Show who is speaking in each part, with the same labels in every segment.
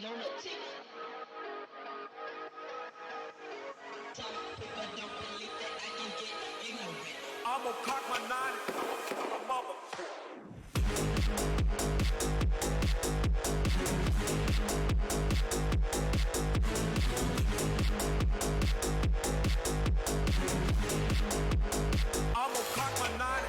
Speaker 1: lunatic. Some people don't believe that I can get ignorant.
Speaker 2: I'ma cock my nine, mother. I'ma cock my nine.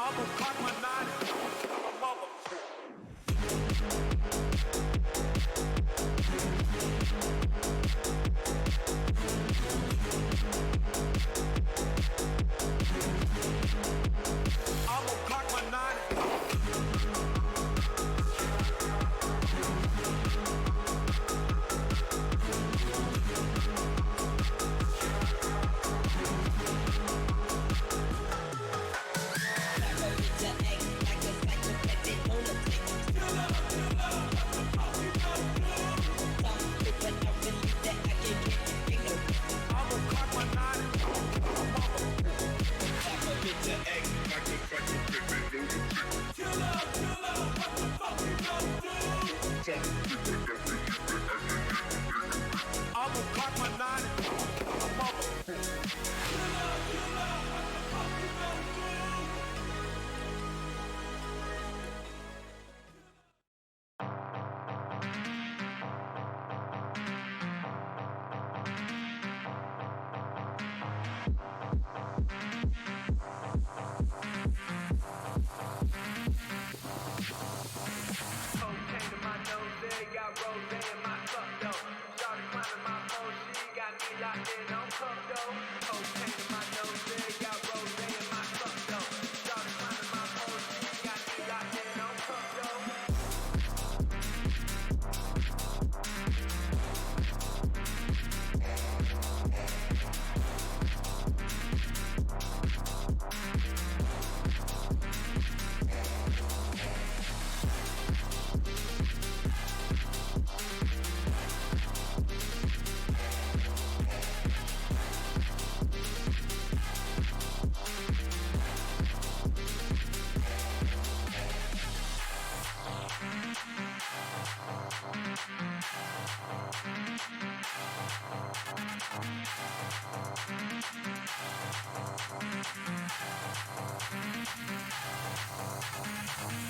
Speaker 2: I'ma cock my nine, mother. I'ma cock my nine. I'ma cock my nine, mother.
Speaker 3: Cocaine in my nose, got rose in my cup though. Started climbing my phone, she got me locked in on cup though. Cocaine in my nose, got rose in my cup though. Started climbing my phone, she got me locked in on cup though.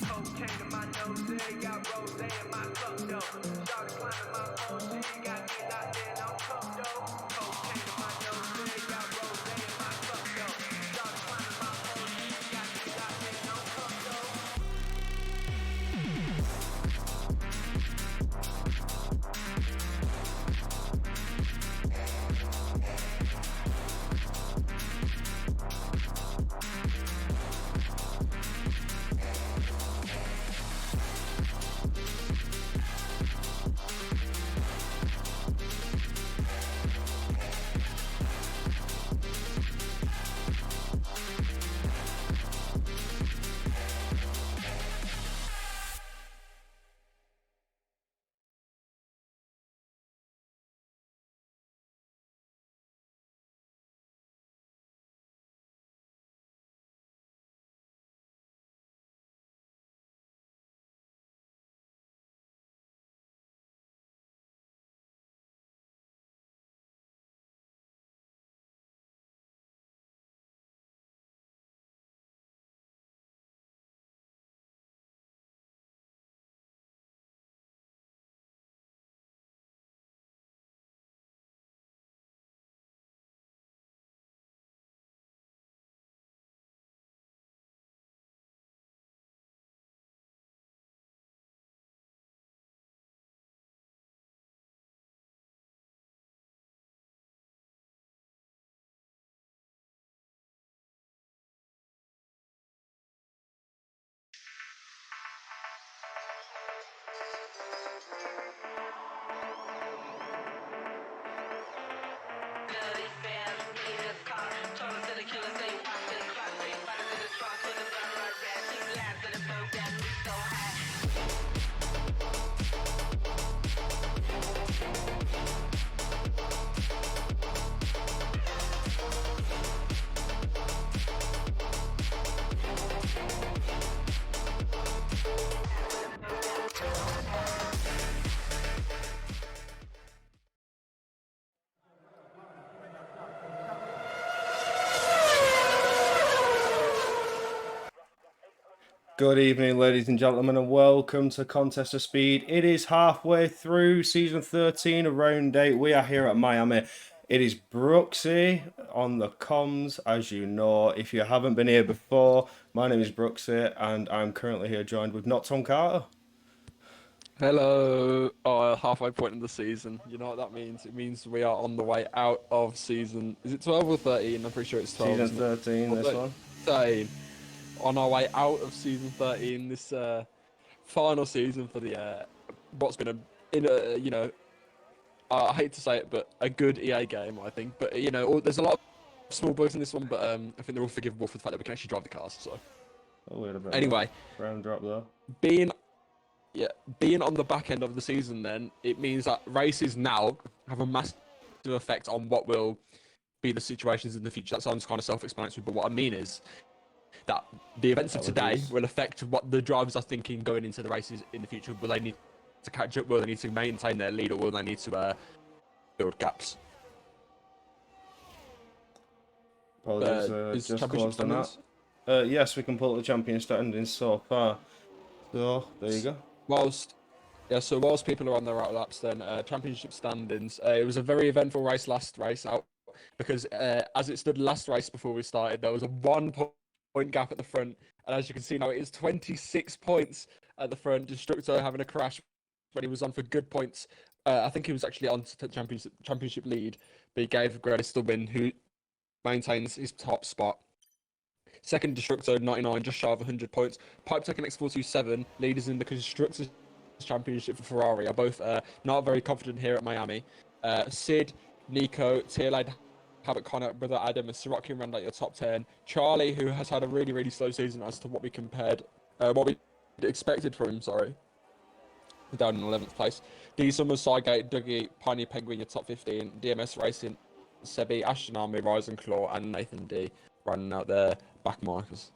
Speaker 3: Cocaine in my nose, got rose in my cup though. Started climbing my phone, she got me locked in on cup though. Cocaine in my nose, got rose in my cup though. Started climbing my phone, she got me locked in on cup though.
Speaker 4: Good evening, ladies and gentlemen, and welcome to Contest of Speed. It is halfway through season 13 of round 8. We are here at Miami. It is Brooksy on the comms, as you know. If you haven't been here before, my name is Brooksy, and I'm currently here joined with not Tom Carter.
Speaker 5: Hello. Halfway point in the season. You know what that means? It means we are on the way out of season. Is it 12 or 13? I'm pretty sure it's 12.
Speaker 4: Season
Speaker 5: Isn't it?
Speaker 4: 13,
Speaker 5: Or
Speaker 4: this one.
Speaker 5: 13. On our way out of season 13, this final season for the what's been I hate to say it, but a good EA game, I think. But there's a lot of small bugs in this one, but I think they're all forgivable for the fact that we can actually drive the cars. So
Speaker 4: Oh, wait a bit.
Speaker 5: anyway,
Speaker 4: Round drop there.
Speaker 5: being on the back end of the season, then it means that races now have a massive effect on what will be the situations in the future. That sounds kind of self-explanatory, but what I mean is that the events of today will affect what the drivers are thinking going into the races in the future. Will they need to catch up? Will they need to maintain their lead, or will they need to build gaps?
Speaker 4: Apologies,
Speaker 5: Is
Speaker 4: just
Speaker 5: championship
Speaker 4: closed on that.
Speaker 5: standings?
Speaker 4: Yes, we can pull up the champion standings so far. So, there you go.
Speaker 5: Whilst people are on their out laps, then championship standings. It was a very eventful race last race out because as it stood last race before we started, there was a 1 point gap at the front, and as you can see now, it is 26 points at the front. Destructo having a crash when he was on for good points. I think he was actually on to championship lead, but he gave Grelis the win, who maintains his top spot. Second, Destructo 99, just shy of 100 points. Pipe Tech and X427, leaders in the Constructors Championship for Ferrari, are both not very confident here at Miami. Sid, Nico, TLA, Habit Connor, Brother Adam, and Siraki round out your top 10. Charlie, who has had a really, really slow season as to what we expected from him, down in 11th place. D Summers, Sygate, Dougie, Pioneer Penguin, your top 15. DMS Racing, Sebi, Ashton Army, Rise and Claw, and Nathan D running out their back markers.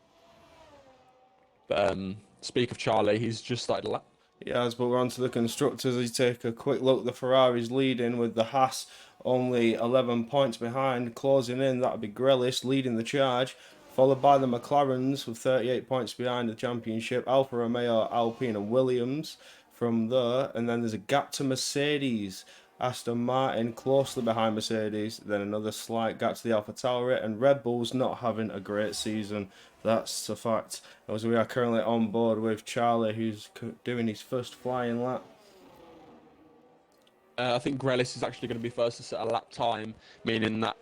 Speaker 5: But speak of Charlie, he's just started a lap.
Speaker 4: Yes, but we're on to the constructors. You take a quick look. The Ferrari's leading with the Haas only 11 points behind. Closing in, that'll be Grelis leading the charge, followed by the McLarens with 38 points behind the championship. Alfa Romeo, Alpine and Williams from there. And then there's a gap to Mercedes. Aston Martin closely behind Mercedes, then another slight gap to the AlphaTauri, and Red Bull's not having a great season. That's a fact. As we are currently on board with Charlie, who's doing his first flying lap.
Speaker 5: I think Grelis is actually going to be first to set a lap time, meaning that...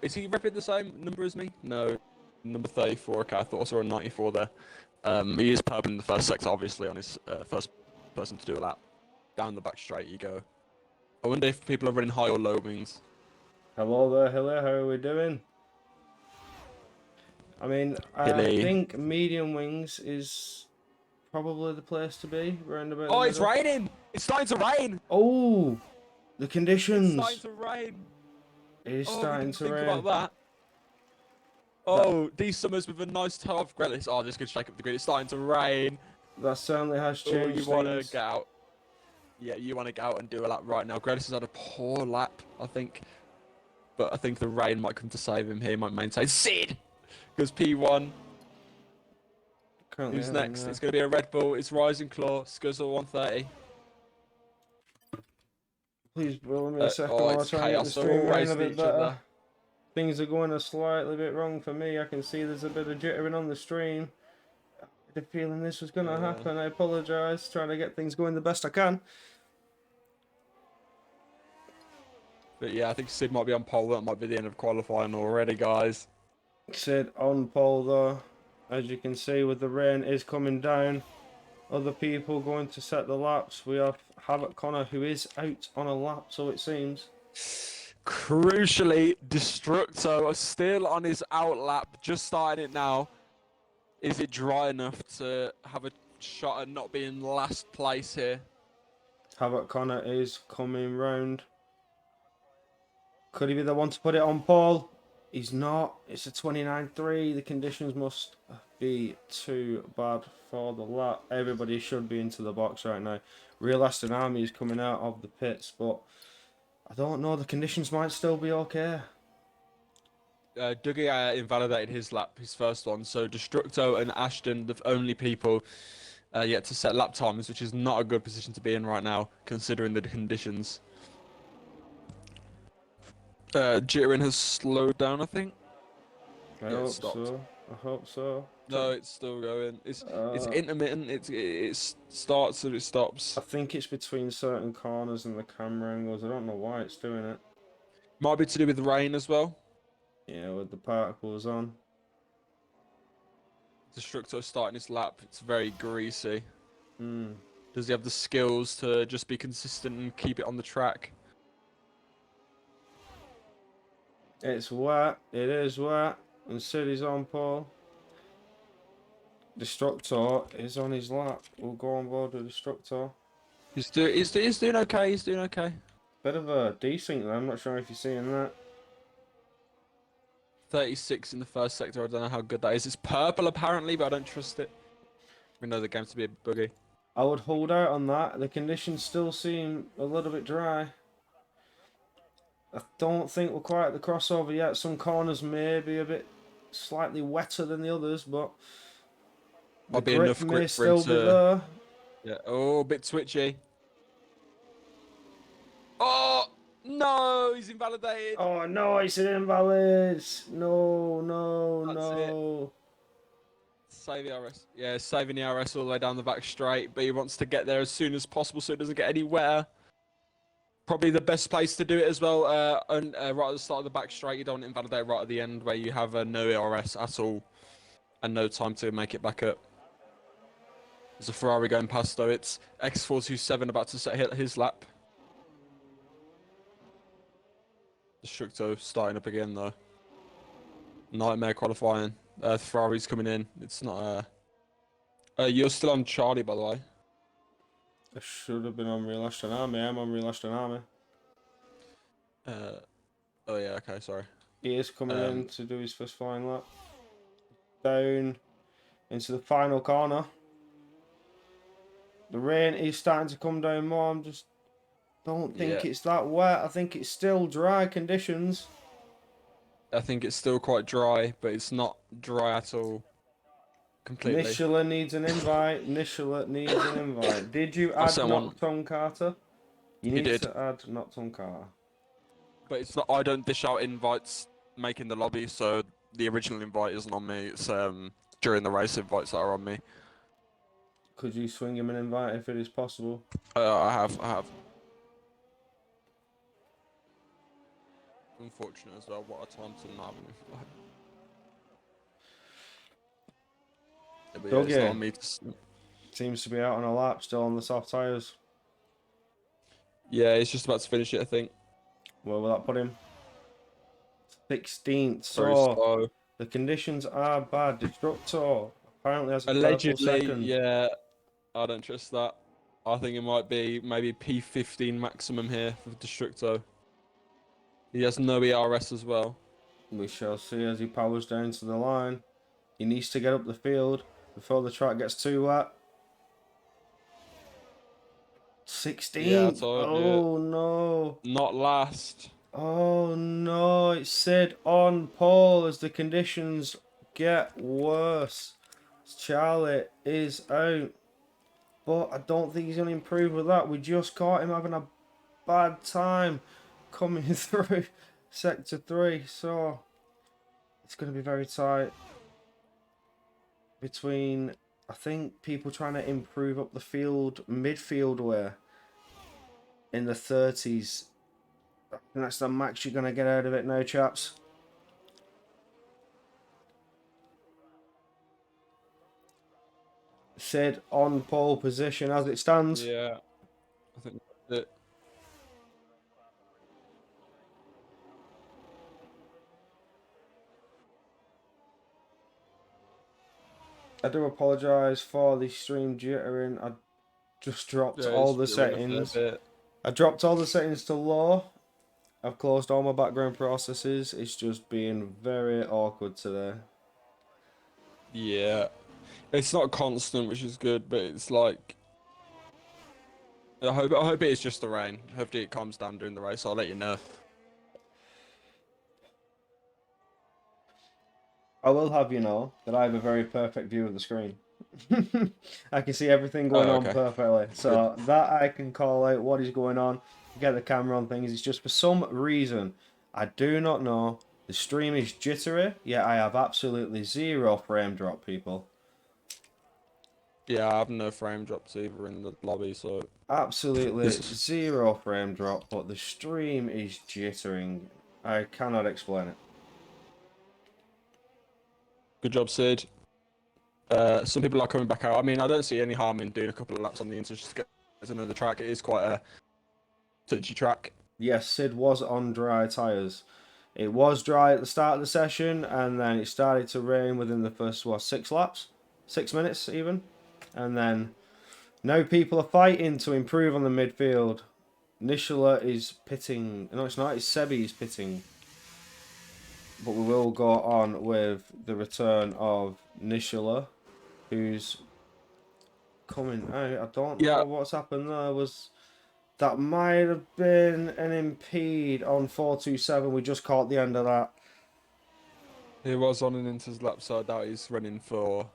Speaker 5: is he repping the same number as me? No, number 34. Okay, I thought I saw a 94 there. He is purple in the first sector, obviously, on his first person to do a lap. Down the back straight you go. I wonder if people are running high or low wings.
Speaker 4: Hello there, Hilly. How are we doing? I mean, I think medium wings is probably the place to be. Round about.
Speaker 5: Oh, it's raining! It's starting to rain!
Speaker 4: Oh, the conditions.
Speaker 5: It's starting to rain.
Speaker 4: It is starting to rain.
Speaker 5: Think about that. Oh, these summers with a nice toe off Grelis. Oh, this could shake up the grid. It's starting to rain.
Speaker 4: That certainly has changed.
Speaker 5: You want to get out? Yeah, you want to go out and do a lap right now. Grelis has had a poor lap, I think. But I think the rain might come to save him here. He might maintain. Sid! Goes P1. Who's next? It's going to be a Red Bull. It's Rising Claw. Scuzzle 130.
Speaker 4: Please, bro, give me a second.
Speaker 5: It's chaos. They're all racing each other.
Speaker 4: Things are going a slightly bit wrong for me. I can see there's a bit of jittering on the stream. I had a feeling this was going to happen. I apologise. Trying to get things going the best I can.
Speaker 5: But yeah, I think Sid might be on pole. That might be the end of qualifying already, guys.
Speaker 4: Sid on pole though. As you can see, with the rain is coming down. Other people going to set the laps. We have Havoc Connor, who is out on a lap, so it seems.
Speaker 5: Crucially, Destructo are still on his out lap. Just starting it now. Is it dry enough to have a shot at not being last place here?
Speaker 4: Havoc Connor is coming round. Could he be the one to put it on pole? He's not. It's a 29.3. The conditions must be too bad for the lap. Everybody should be into the box right now. Real Aston Army is coming out of the pits, but I don't know. The conditions might still be okay.
Speaker 5: Dougie invalidated his lap, his first one. So Destructo and Ashton, the only people yet to set lap times, which is not a good position to be in right now, considering the conditions. Jittering has slowed down, I think.
Speaker 4: I
Speaker 5: Yeah, it
Speaker 4: hope
Speaker 5: stopped.
Speaker 4: so. I hope so.
Speaker 5: No, it's still going. It's
Speaker 4: Uh,
Speaker 5: intermittent. It starts and it stops.
Speaker 4: I think it's between certain corners and the camera angles. I don't know why it's doing it.
Speaker 5: Might be to do with rain as well.
Speaker 4: Yeah, with the particles on.
Speaker 5: Destructo starting his lap. It's very greasy.
Speaker 4: Hmm.
Speaker 5: Does he have the skills to just be consistent and keep it on the track?
Speaker 4: It's wet. It is wet. And City's on pole. Destructor is on his lap. We'll go on board with Destructor.
Speaker 5: He's doing okay. He's doing okay.
Speaker 4: Bit of a desync there. I'm not sure if you're seeing that.
Speaker 5: 36 in the first sector. I don't know how good that is. It's purple apparently, but I don't trust it. We know the game to be a boogie.
Speaker 4: I would hold out on that. The conditions still seem a little bit dry. I don't think we're quite at the crossover yet. Some corners may be a bit slightly wetter than the others, but the
Speaker 5: Might be
Speaker 4: grip
Speaker 5: enough
Speaker 4: may
Speaker 5: grip for
Speaker 4: still
Speaker 5: him
Speaker 4: be
Speaker 5: to.
Speaker 4: there.
Speaker 5: Yeah. Oh, a bit twitchy. Oh no, he's invalidated.
Speaker 4: Oh no, it's an invalid. No,
Speaker 5: That's it.
Speaker 4: no.
Speaker 5: Save the RS. Yeah, saving the RS all the way down the back straight, but he wants to get there as soon as possible so it doesn't get any wetter. Probably the best place to do it as well. Right at the start of the back straight, you don't invalidate right at the end where you have no RS at all and no time to make it back up. There's a Ferrari going past though. It's X427 about to set his lap. Destructo starting up again though. Nightmare qualifying. Ferrari's coming in. It's not. You're still on Charlie, by the way.
Speaker 4: I should have been on Real Ashton Army. I'm on Real Ashton Army.
Speaker 5: Oh yeah. Okay. Sorry.
Speaker 4: He is coming in to do his first flying lap. Down into the final corner. The rain is starting to come down more. I just don't think it's that wet. I think it's still dry conditions.
Speaker 5: I think it's still quite dry, but it's not dry at all. Completely.
Speaker 4: Nishula needs an invite. Nishula needs an invite. Did you add Nocton Carter? You need to add Nocton Carter.
Speaker 5: But it's not. I don't dish out invites making the lobby, so the original invite isn't on me. It's during the race invites that are on me.
Speaker 4: Could you swing him an invite if it is possible?
Speaker 5: I have. Unfortunate as well. What a time to not have an invite. But yeah, it's not on me to...
Speaker 4: Seems to be out on a lap, still on the soft tyres.
Speaker 5: Yeah, he's just about to finish it, I think.
Speaker 4: Where will that put him? 16th. So the conditions are bad. Destructor apparently has a
Speaker 5: allegedly
Speaker 4: second.
Speaker 5: Yeah, I don't trust that. I think it might be maybe P15 maximum here for Destructo. He has no ERS as well.
Speaker 4: We shall see as he powers down to the line. He needs to get up the field before the track gets too wet. 16.
Speaker 5: Yeah, I told you.
Speaker 4: Oh no.
Speaker 5: Not last.
Speaker 4: Oh no, it's Sid on pole as the conditions get worse. Charlie is out. But I don't think he's going to improve with that. We just caught him having a bad time coming through Sector 3. So it's going to be very tight between, I think, people trying to improve up the field, midfield way in the 30s. I think that's the max you're going to get out of it now, chaps. Sid on pole position as it stands.
Speaker 5: Yeah, I think that's it.
Speaker 4: I do apologise for the stream jittering. I just dropped all the settings. I dropped all the settings to low. I've closed all my background processes. It's just being very awkward today.
Speaker 5: Yeah. It's not constant, which is good, but it's like... I hope it is just the rain. Hopefully it calms down during the race. I'll let you know.
Speaker 4: I will have you know that I have a very perfect view of the screen. I can see everything going
Speaker 5: Oh,
Speaker 4: on
Speaker 5: okay.
Speaker 4: perfectly.
Speaker 5: Good.
Speaker 4: So that I can call out what is going on, get the camera on things. It's just for some reason, I do not know. The stream is jittery, yet I have absolutely zero frame drop, people.
Speaker 5: Yeah, I have no frame drops either in the lobby, so
Speaker 4: Absolutely
Speaker 5: this
Speaker 4: zero frame drop, but the stream is jittering. I cannot explain it.
Speaker 5: good job, Sid. Some people are coming back out. I mean, I don't see any harm in doing a couple of laps on the Inter just to get to know the track. It is quite a touchy track.
Speaker 4: Yes, Sid was on dry tyres. It was dry at the start of the session, and then it started to rain within the first, 6 laps? 6 minutes, even? And then now people are fighting to improve on the midfield. Nishila is pitting. No, it's not. It's Sebi's pitting. But we will go on with the return of Nishila, who's coming out. I don't know
Speaker 5: Yeah,
Speaker 4: what's happened there. That might have been an impede on 427. We just caught the end of that.
Speaker 5: he was on an Inter's lap, so I doubt he's running for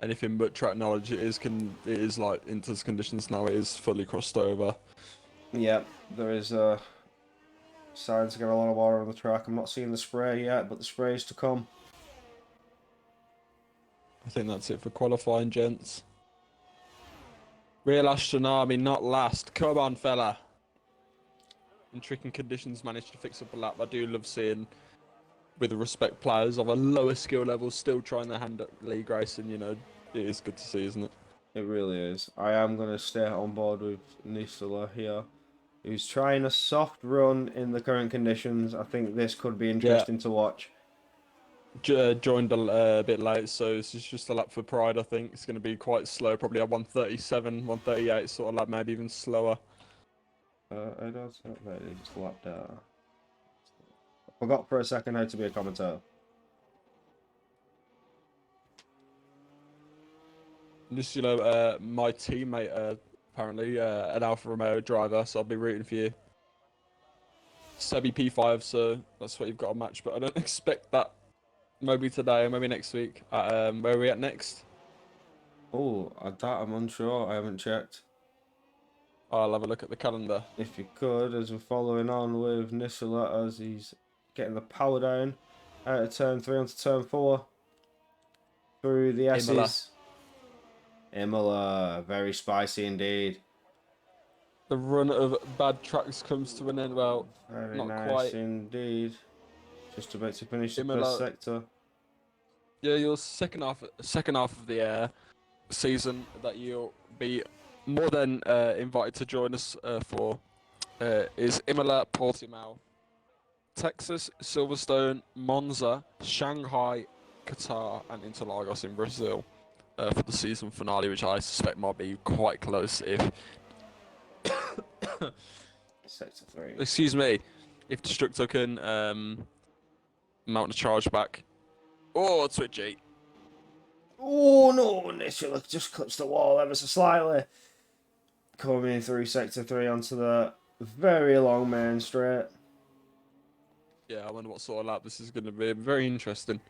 Speaker 5: anything but track knowledge. It is like Inter's conditions now. It is fully crossed over.
Speaker 4: Yep, there is signs to get a lot of water on the track. I'm not seeing the spray yet, but the spray is to come.
Speaker 5: I think that's it for qualifying, gents. Real astronomy, not last. Come on, fella. In tricky conditions, managed to fix up a lap. I do love seeing, with respect, players of a lower skill level still trying their hand at league racing. You know, it is good to see, isn't it?
Speaker 4: It really is. I am going to stay on board with Nisela here, who's trying a soft run in the current conditions. I think this could be
Speaker 5: Yeah.
Speaker 4: interesting to watch.
Speaker 5: Joined a bit late, so this is just a lap for pride. I think it's going to be quite slow, probably a 137, 138 sort of lap, maybe even slower.
Speaker 4: I don't know. They just lapped out. I forgot for a second how to be a commentator.
Speaker 5: Just my teammate apparently an Alfa Romeo driver, so I'll be rooting for you. Sebi P5, so that's what you've got to match. But I don't expect that. Maybe today, or maybe next week. Where are we at next?
Speaker 4: Oh, that I'm unsure. I haven't checked.
Speaker 5: I'll have a look at the calendar.
Speaker 4: If you could, as we're following on with Nisela as he's getting the power down out of turn 3 onto turn 4 through the
Speaker 5: Imola.
Speaker 4: S's. Imola, very spicy indeed.
Speaker 5: The run of bad tracks comes to an end. Well,
Speaker 4: Very
Speaker 5: not
Speaker 4: nice
Speaker 5: quite.
Speaker 4: indeed. Just about to finish the
Speaker 5: Imola.
Speaker 4: first sector.
Speaker 5: Yeah, your second half of the season that you'll be more than invited to join us for is Imola, Portimao, Texas, Silverstone, Monza, Shanghai, Qatar, and Interlagos in Brazil for the season finale, which I suspect might be quite close if,
Speaker 4: Sector 3.
Speaker 5: excuse me, if Destructo can mount a charge back. Oh, twitchy.
Speaker 4: Oh no, Nisela just cuts the wall ever so slightly. Coming through sector 3 onto the very long main straight.
Speaker 5: Yeah, I wonder what sort of lap this is going to be. Very interesting.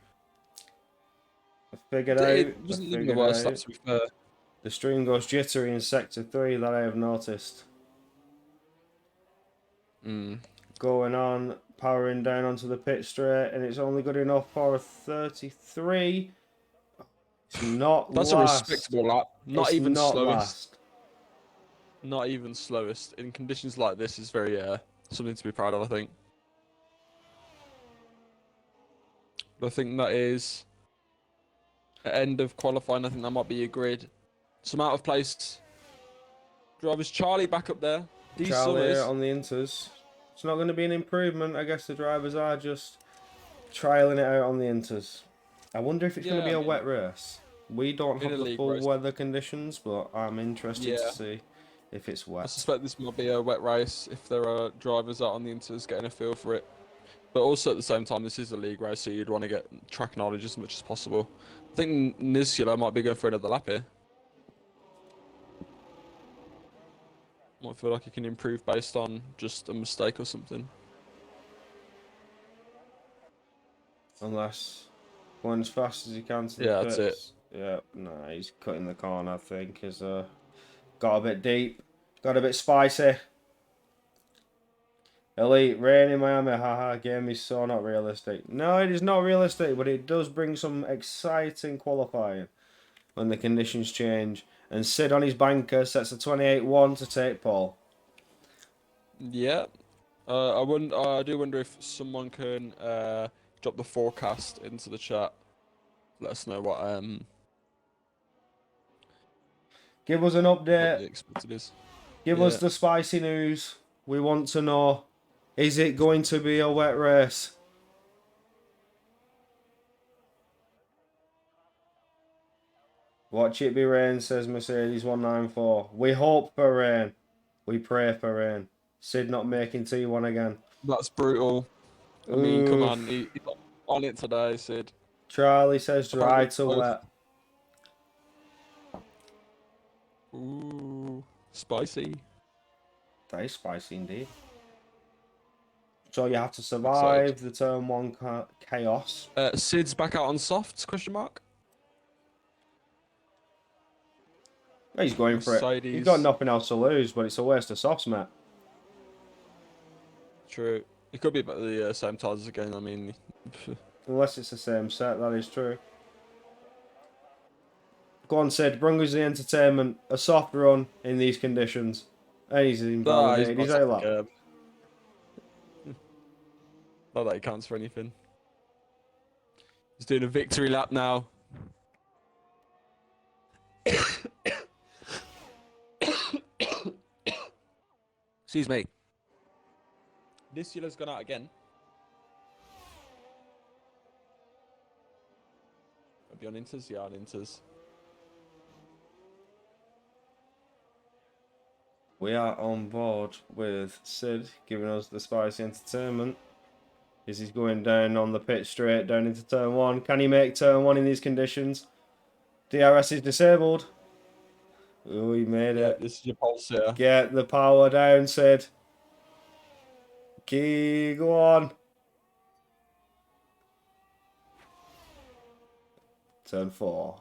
Speaker 4: I figured
Speaker 5: It
Speaker 4: out.
Speaker 5: wasn't even the worst lap, to be fair.
Speaker 4: The stream goes jittery in sector 3 that I have noticed. Going on, powering down onto the pit straight, and it's only good enough for a 33. It's not
Speaker 5: That's
Speaker 4: last.
Speaker 5: a respectable lap. Not
Speaker 4: It's
Speaker 5: even
Speaker 4: not
Speaker 5: slowest.
Speaker 4: last.
Speaker 5: Not even slowest. In conditions like this is very something to be proud of, I think. But I think that is the end of qualifying. I think that might be a grid. Some out of place drivers. Charlie back up there.
Speaker 4: Charlie on the Inters. It's not going to be an improvement. I guess the drivers are just trialing it out on the Inters. I wonder if it's going to be a wet race. We don't have the full weather conditions, but I'm interested to see if it's wet.
Speaker 5: I suspect this might be a wet race if there are drivers out on the Inters getting a feel for it. But also at the same time, this is a league race, so you'd want to get track knowledge as much as possible. I think Nisula might be going for another lap here. Might feel like he can improve based on just a mistake or something.
Speaker 4: Unless Going as fast as he can to the
Speaker 5: Yeah, that's it.
Speaker 4: pits. Yeah, nah, he's cutting the corner, I think. He's got a bit deep. Got a bit spicy. Elite, rain in Miami, haha, game is so not realistic. No, it is not realistic, but it does bring some exciting qualifying when the conditions change. And Sid on his banker sets a 28-1 to take pole.
Speaker 5: Yeah. I do wonder if someone can drop the forecast into the chat. Let us know what
Speaker 4: Give us an
Speaker 5: what
Speaker 4: update.
Speaker 5: the expected is.
Speaker 4: Give
Speaker 5: Yeah.
Speaker 4: us the spicy news. We want to know, is it going to be a wet race? Watch it be rain, says Mercedes 194. We hope for rain. We pray for rain. Sid not making T1 again.
Speaker 5: That's brutal. I mean, come on,
Speaker 4: Oof.
Speaker 5: he's on it today, Sid.
Speaker 4: Charlie says dry
Speaker 5: Apparently
Speaker 4: to
Speaker 5: both.
Speaker 4: wet.
Speaker 5: Ooh, spicy.
Speaker 4: That is spicy indeed. So you have to
Speaker 5: Excited.
Speaker 4: survive the turn 1 chaos.
Speaker 5: Sid's back out on softs? Question mark.
Speaker 4: He's going for it.
Speaker 5: Mercedes.
Speaker 4: He's got nothing else to lose, but it's a waste of softs, mate.
Speaker 5: True. It could be about the same tires again. I mean,
Speaker 4: Unless it's the same set, that is true. Go on, Sid. Bring us the entertainment. A soft run in these conditions. And he's invalidated. He's out lap.
Speaker 5: Not that it counts for anything. He's doing a victory lap now. Excuse me. This yellow's gone out again. I'll be on Inters? Yeah, on Inters.
Speaker 4: We are on board with Sid giving us the spicy entertainment. Is he's going down on the pit straight, down into turn 1. Can he make turn 1 in these conditions? DRS is disabled. Oh, he made
Speaker 5: Yeah,
Speaker 4: it.
Speaker 5: this is your pulse here.
Speaker 4: Get the power down, Sid. Key, go on. Turn 4.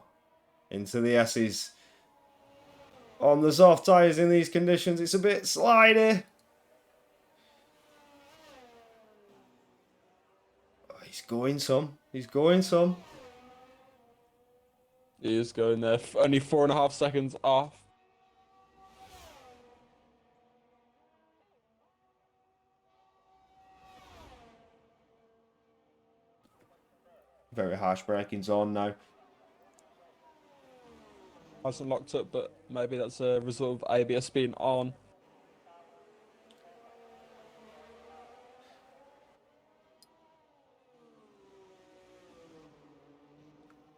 Speaker 4: Into the S's. On the soft tyres in these conditions, it's a bit slidey. Oh, he's going some. He's going some.
Speaker 5: He is going there. Only 4.5 seconds off.
Speaker 4: Very harsh braking zone now.
Speaker 5: Hasn't locked up, but maybe that's a result of ABS being on.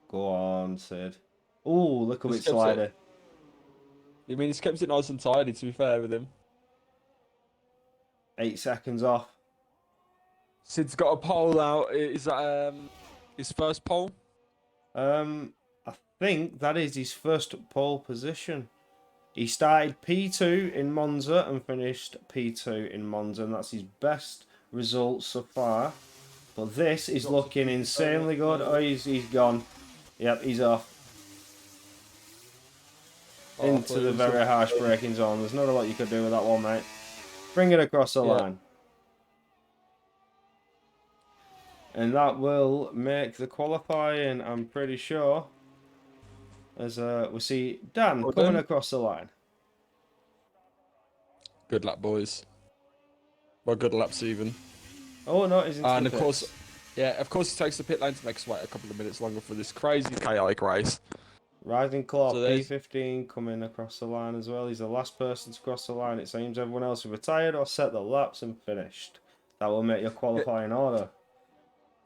Speaker 4: Go on, Sid. Oh, look a bit
Speaker 5: He's kept
Speaker 4: slider.
Speaker 5: it. I mean, he's kept it nice and tidy, to be fair with him.
Speaker 4: 8 seconds off.
Speaker 5: Sid's got a pole out. Is that his first pole?
Speaker 4: I think that is his first pole position. He started P2 in Monza and finished P2 in Monza, and that's his best result so far. But this is looking insanely good. Oh, he's gone. Yep, he's off. Into the very harsh braking zone. There's not a lot you could do with that one, mate. Bring it across the line. And that will make the qualifying, I'm pretty sure. As we see Dan coming across the line.
Speaker 5: Good lap, boys. Well, good laps even.
Speaker 4: Oh no, he's into
Speaker 5: And
Speaker 4: the
Speaker 5: of
Speaker 4: pits.
Speaker 5: course, yeah, of course he takes the pit lane to make us wait a couple of minutes longer for this crazy chaotic race.
Speaker 4: Rising Claw,
Speaker 5: So there's-
Speaker 4: P15 coming across the line as well. He's the last person to cross the line. It seems everyone else has retired or set the laps and finished. That will make your qualifying order.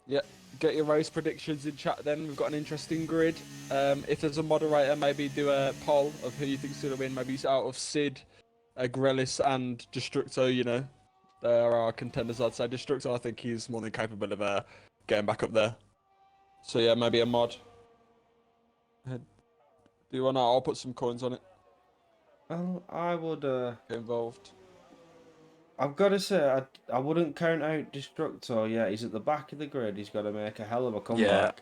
Speaker 5: Yeah, get your race predictions in chat then. We've got an interesting grid. If there's a moderator, maybe do a poll of who you think's going to win. Maybe it's out of Sid, Grelis, and Destructo, you know. There are contenders, I'd say. Destructo, I think he's more than capable of getting back up there. So yeah, maybe a mod. Do you want to? I'll put some coins on it.
Speaker 4: Well, I would.
Speaker 5: Get involved.
Speaker 4: I've got to say, I wouldn't count out Destructor yet. He's at the back of the grid. He's got to make a hell of a comeback.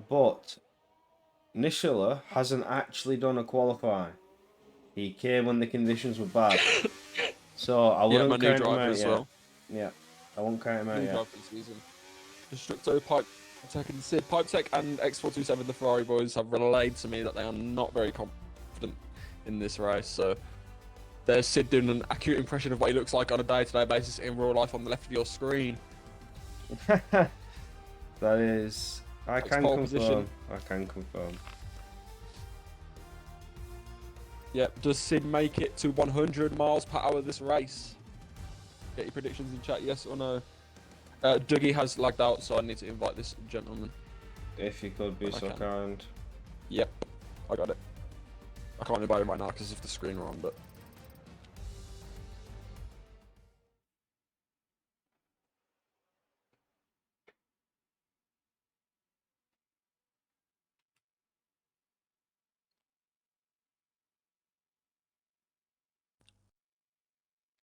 Speaker 4: But Nishala hasn't actually done a qualifying. He came when the conditions were bad. So I
Speaker 5: Yeah, my
Speaker 4: wouldn't
Speaker 5: new
Speaker 4: count him
Speaker 5: driver
Speaker 4: out
Speaker 5: as
Speaker 4: yet.
Speaker 5: well.
Speaker 4: Yeah, I won't count him out
Speaker 5: New
Speaker 4: yet.
Speaker 5: driver for the season. Destructo, Pipe Tech, and Sid. Pipe Tech and X427, the Ferrari boys, have relayed to me that they are not very confident in this race. So there's Sid doing an accurate impression of what he looks like on a day-to-day basis in real life on the left of your screen.
Speaker 4: That is... I
Speaker 5: Takes
Speaker 4: can
Speaker 5: pole
Speaker 4: confirm.
Speaker 5: position.
Speaker 4: I can confirm.
Speaker 5: Yep. Does Sid make it to 100 miles per hour this race? Get your predictions in chat, yes or no. Dougie has lagged out, so I need to invite this gentleman.
Speaker 4: If you could be so kind.
Speaker 5: Yep, I got it. I can't invite him right now because of the screen we're on, but...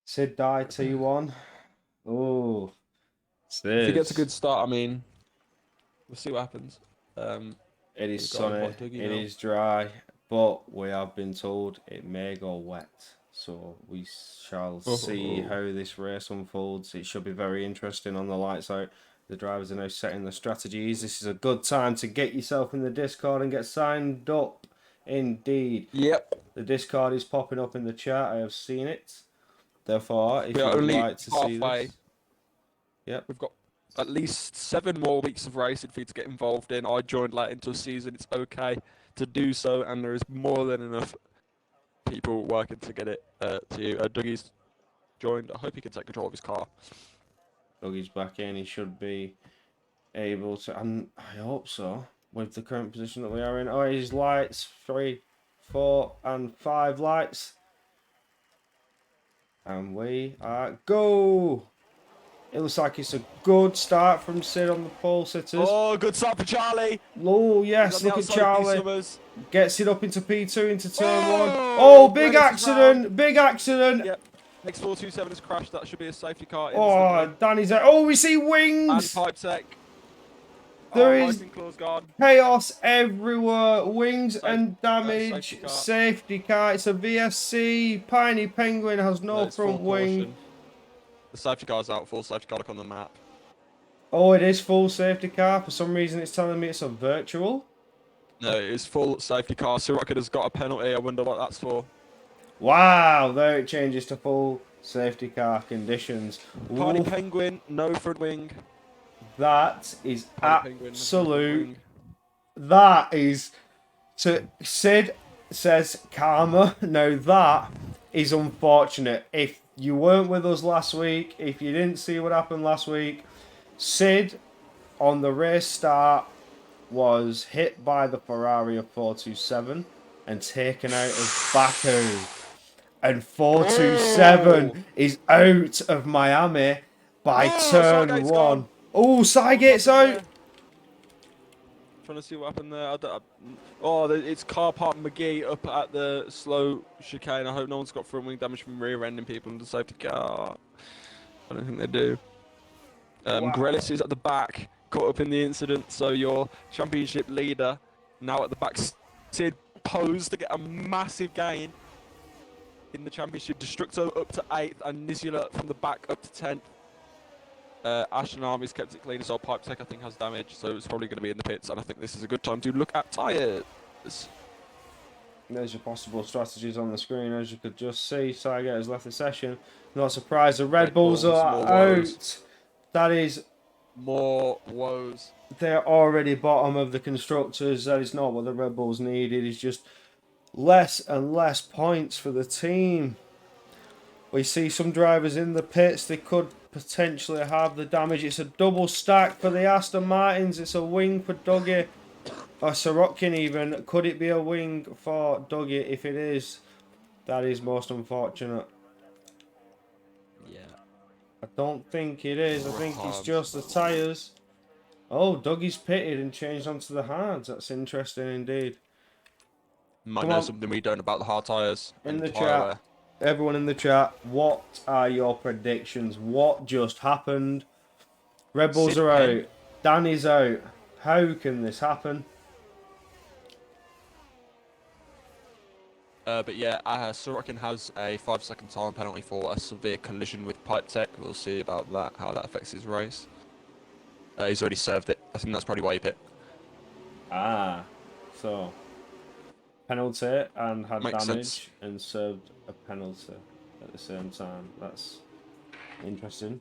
Speaker 4: Sid die T1. Oh, Sid.
Speaker 5: If he gets a good start, I mean, we'll see what happens.
Speaker 4: It is
Speaker 5: we've got to
Speaker 4: sunny,
Speaker 5: invite Dougie
Speaker 4: it
Speaker 5: now.
Speaker 4: is dry, but we have been told it may go wet. So we shall see how this race unfolds. It should be very interesting on the lights out. The drivers are now setting the strategies. This is a good time to get yourself in the Discord and get signed up. Indeed.
Speaker 5: Yep.
Speaker 4: The Discord is popping up in the chat. I have seen it. Therefore, if
Speaker 5: We
Speaker 4: you
Speaker 5: are
Speaker 4: would
Speaker 5: only
Speaker 4: like to see
Speaker 5: halfway.
Speaker 4: this... Yep.
Speaker 5: We've got at least 7 more weeks of racing for you to get involved in. I joined late into a season. It's okay to do so, and there is more than enough people working to get it to you. Dougie's joined. I hope he can take control of his car.
Speaker 4: Dougie's back in. He should be able to, and I hope so, with the current position that we are in. Oh, his lights, 3, 4, and 5 lights. And we are go! It looks like it's a good start from Sid on the pole sitters.
Speaker 5: Oh, good start for Charlie.
Speaker 4: Oh, yes,
Speaker 5: He's on the
Speaker 4: look at
Speaker 5: outside of these
Speaker 4: Charlie.
Speaker 5: Summers.
Speaker 4: Gets it up into P2, into turn 1.
Speaker 5: Oh,
Speaker 4: Oh, big
Speaker 5: Grelis is
Speaker 4: accident!
Speaker 5: round.
Speaker 4: Big accident!
Speaker 5: Yep. X427 has crashed. That should be a safety car
Speaker 4: Oh,
Speaker 5: instantly.
Speaker 4: Danny's out. Oh, we see
Speaker 5: And
Speaker 4: wings!
Speaker 5: Pipe Tech.
Speaker 4: There
Speaker 5: Oh,
Speaker 4: is
Speaker 5: lighting clause guard.
Speaker 4: chaos everywhere. Wings and
Speaker 5: safety
Speaker 4: damage.
Speaker 5: car.
Speaker 4: Safety car. It's a VSC. Piney Penguin has no
Speaker 5: It's full
Speaker 4: front wing.
Speaker 5: caution. The safety car's out. Full safety car look on the map.
Speaker 4: Oh, it is full safety car. For some reason, it's telling me it's a virtual.
Speaker 5: No, it is full safety car. Sirocco has got a penalty. I wonder what that's for.
Speaker 4: Wow, there it changes to full safety car conditions.
Speaker 5: Piney
Speaker 4: Oof,
Speaker 5: Penguin, no front wing.
Speaker 4: that is
Speaker 5: Piney Penguin has no front
Speaker 4: absolute.
Speaker 5: wing.
Speaker 4: That is. So Sid says karma. Now that is unfortunate. If you weren't with us last week, if you didn't see what happened last week, Sid on the race start was hit by the Ferrari of 427 and taken out of Baku. And 427 is out of Miami by turn
Speaker 5: Sygate's
Speaker 4: 1.
Speaker 5: gone.
Speaker 4: Oh, Sygate's out.
Speaker 5: Trying to see what happened there. Oh, it's car park McGee up at the slow chicane. I hope no one's got front wing damage from rear-ending people in the safety car. I don't think they do.
Speaker 4: Wow.
Speaker 5: Grelis is at the back, caught up in the incident. So your championship leader now at the back. Sid posed to get a massive gain in the championship. Destructo up to 8th and Nizula from the back up to 10th. Ashton Army's kept it clean, so Pipe Tech I think has damage, so it's probably going to be in the pits, and I think this is a good time to look at tyres.
Speaker 4: There's your possible strategies on the screen. As you could just see, Sygate has left the session. Not surprised, the Red Bulls are
Speaker 5: more
Speaker 4: out.
Speaker 5: woes.
Speaker 4: That is,
Speaker 5: More woes.
Speaker 4: they're already bottom of the constructors. That is not what the Red Bulls needed. It's just less and less points for the team. We see some drivers in the pits. They could potentially have the damage. It's a double stack for the Aston Martins. It's a wing for Dougie. Or Sorokin even. Could it be a wing for Dougie? If it is, that is most unfortunate.
Speaker 5: Yeah.
Speaker 4: I don't think it is. I think it's just the tyres. Oh, Dougie's pitted and changed onto the hards. That's interesting indeed.
Speaker 5: Might
Speaker 4: Come
Speaker 5: know
Speaker 4: on.
Speaker 5: something we don't about the hard tyres.
Speaker 4: In
Speaker 5: and
Speaker 4: the
Speaker 5: tyre
Speaker 4: chat,
Speaker 5: wear.
Speaker 4: everyone in the chat, what are your predictions? What just happened? Red Bulls
Speaker 5: Sid
Speaker 4: are
Speaker 5: Penn.
Speaker 4: out. Danny's out. How can this happen?
Speaker 5: But yeah, Sorokin has a 5-second time penalty for a severe collision with Pipe Tech. We'll see about that, how that affects his race. He's already served it. I think that's probably why he pit.
Speaker 4: Ah, so penalty and had
Speaker 5: Makes
Speaker 4: damage
Speaker 5: sense.
Speaker 4: and served a penalty at the same time. That's interesting.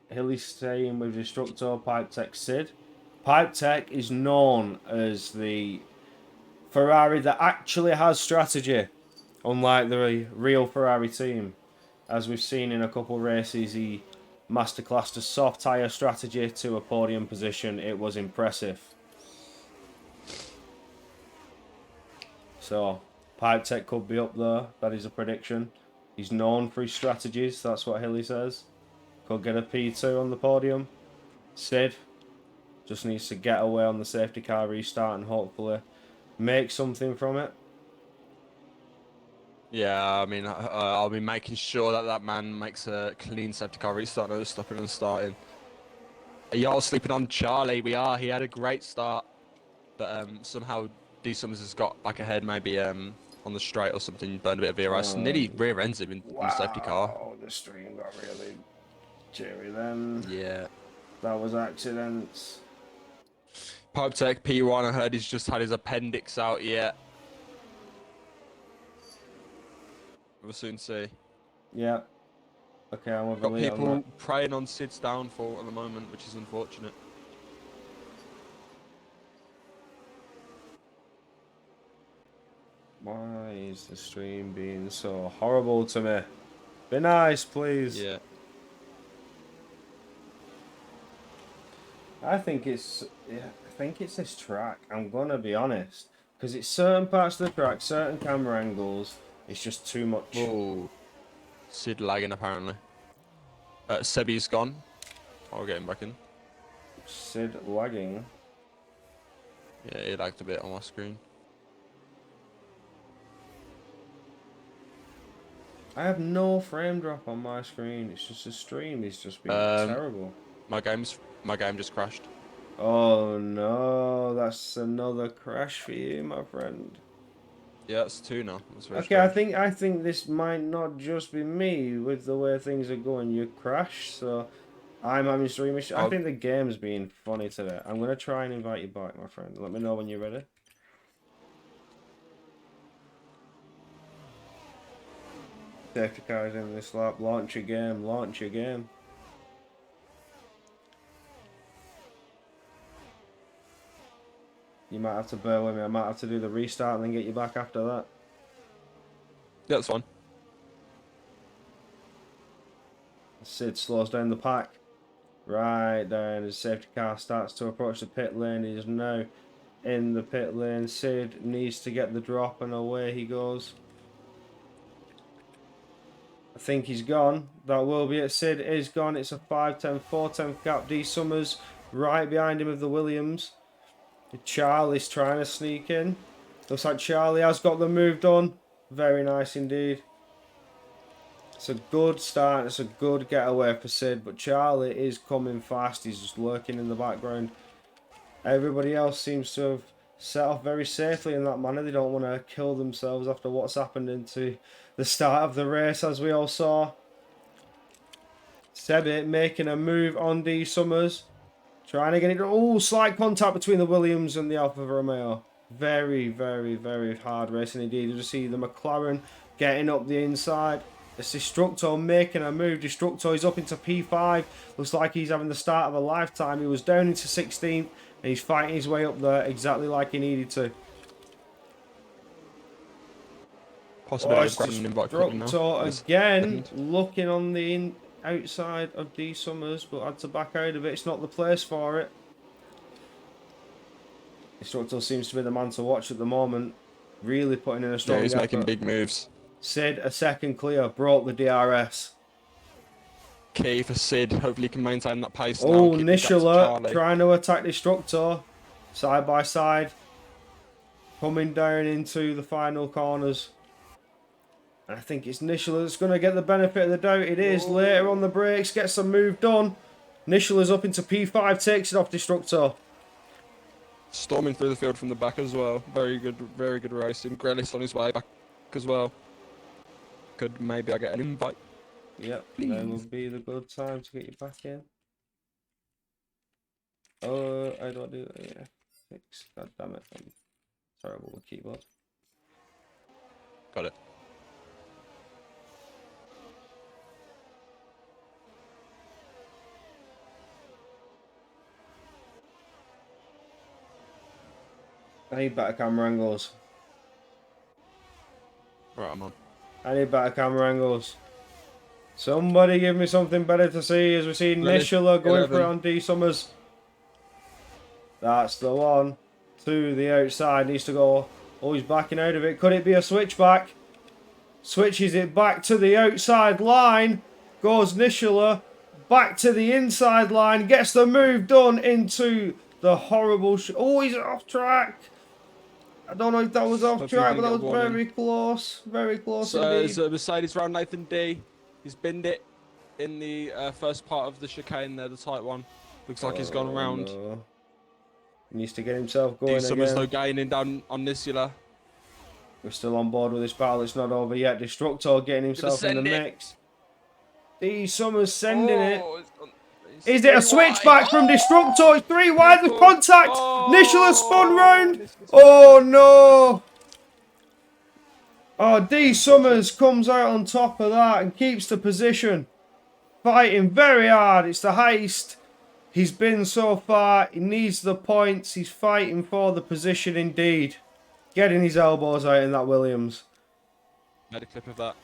Speaker 4: Hilly's staying with Destructor, Pipe Tech, Sid. Pipe Tech is known as the Ferrari that actually has strategy, unlike the real Ferrari team. As we've seen in a couple races, he masterclassed a soft tyre strategy to a podium position. It was impressive. So, Pipe Tech could be up there. That is a prediction. He's known for his strategies. That's what Hilly says. Could get a P2 on the podium. Sid just needs to get away on the safety car restart and hopefully make something from it.
Speaker 5: Yeah, I mean, I'll be making sure that that man makes a clean safety car restart, no stopping and starting. Are y'all sleeping on Charlie? We are. He had a great start, but somehow D Summers has got back ahead, maybe on the straight or something, burned a bit of VRS. Nearly rear ends him in the safety car.
Speaker 4: Wow, the stream got really cheery then.
Speaker 5: Yeah.
Speaker 4: That was accidents.
Speaker 5: Pipe Tech P1, I heard he's just had his appendix out yet. We'll soon see.
Speaker 4: Yeah. Okay, I'm with
Speaker 5: Got
Speaker 4: Elite on
Speaker 5: people
Speaker 4: that.
Speaker 5: preying on Sid's downfall at the moment, which is unfortunate.
Speaker 4: Why is the stream being so horrible to me? Be nice, please.
Speaker 5: Yeah.
Speaker 4: I think it's this track. I'm gonna be honest, because it's certain parts of the track, certain camera angles. It's just too much.
Speaker 5: Whoa. Sid lagging apparently. Sebi's gone. I'll get him back in.
Speaker 4: Sid lagging.
Speaker 5: Yeah, he lagged a bit on my screen.
Speaker 4: I have no frame drop on my screen. It's just the stream is just being terrible.
Speaker 5: My game just crashed.
Speaker 4: Oh no, that's another crash for you, my friend.
Speaker 5: Yeah, it's 2 now. That's very
Speaker 4: Okay,
Speaker 5: strange.
Speaker 4: I think this might not just be me with the way things are going. You crash, so I'm having stream issues. I think the game's being funny today. I'm gonna try and invite you back, my friend. Let me know when you're ready. Safety cars in this lap. Launch your game. Launch your game. You might have to bear with me. I might have to do the restart and then get you back after that.
Speaker 5: Yeah, that's fine.
Speaker 4: Sid slows down the pack. Right down. His safety car starts to approach the pit lane. He is now in the pit lane. Sid needs to get the drop and away he goes. I think he's gone. That will be it. Sid is gone. It's a 5-10, 4-10 gap. D Summers right behind him with the Williams. Charlie's trying to sneak in. Looks like Charlie has got the move done. Very nice indeed. It's a good start. It's a good getaway for Sid. But Charlie is coming fast. He's just lurking in the background. Everybody else seems to have set off very safely in that manner. They don't want to kill themselves after what's happened into the start of the race, as we all saw. Sebi making a move on D Summers. Trying to get it. Oh, slight contact between the Williams and the Alfa Romeo. Very, very, very hard racing indeed. You just see the McLaren getting up the inside. It's Destructor making a move. Destructor is up into P5. Looks like he's having the start of a lifetime. He was down into 16th and he's fighting his way up there exactly like he needed to.
Speaker 5: Possibility of grabbing an invite quickly now.
Speaker 4: Destructor again looking on the outside of D Summers, but had to back out of it. It's not the place for it. Destructor seems to be the man to watch at the moment. Really putting in a strong
Speaker 5: he's
Speaker 4: effort.
Speaker 5: making big moves.
Speaker 4: Sid, a second clear, broke the DRS.
Speaker 5: Key for Sid. Hopefully he can maintain that pace now.
Speaker 4: Oh,
Speaker 5: Keep the gap to
Speaker 4: Nishala
Speaker 5: Charlie.
Speaker 4: trying to attack Destructor. Side by side. Coming down into the final corners. I think it's Nishala that's going to get the benefit of the doubt. It is. Later on the brakes, gets some move done. Nishala's up into P5, takes it off Destructor.
Speaker 5: Storming through the field from the back as well. Very good racing. Grelis on his way back as well. Could maybe I get an invite?
Speaker 4: Yep,
Speaker 5: Please.
Speaker 4: then would be the good time to get you back in. Oh, I don't do that. Yeah, fix. God damn it, I'm terrible with keyboard.
Speaker 5: Got it.
Speaker 4: I need better camera angles.
Speaker 5: Right, I'm on.
Speaker 4: I need better camera angles. Somebody give me something better to see as we see Nishula going for it on D Summers. That's the one. To the outside. Needs to go. Oh, he's backing out of it. Could it be a switchback? Switches it back to the outside line. Goes Nishula. Back to the inside line. Gets the move done into the horrible... Oh, he's off track. I don't know if that was off track, but that was very close. Very close indeed.
Speaker 5: So Mercedes round Nathan D. He's binned it in the first part of the chicane there, the tight one. Looks like he's gone around.
Speaker 4: No. He needs to get himself going again.
Speaker 5: Summers though gaining down on Nisula.
Speaker 4: We're still on board with this battle. It's not over yet. Destructor getting himself in the mix. D Summers sending it. Is it a switchback from Destructor? It's 3 wide with contact. Nishula spun round. Oh no. Oh, D Summers comes out on top of that and keeps the position. Fighting very hard. It's the heist he's been so far. He needs the points. He's fighting for the position indeed. Getting his elbows out in that Williams.
Speaker 5: I had a clip of that.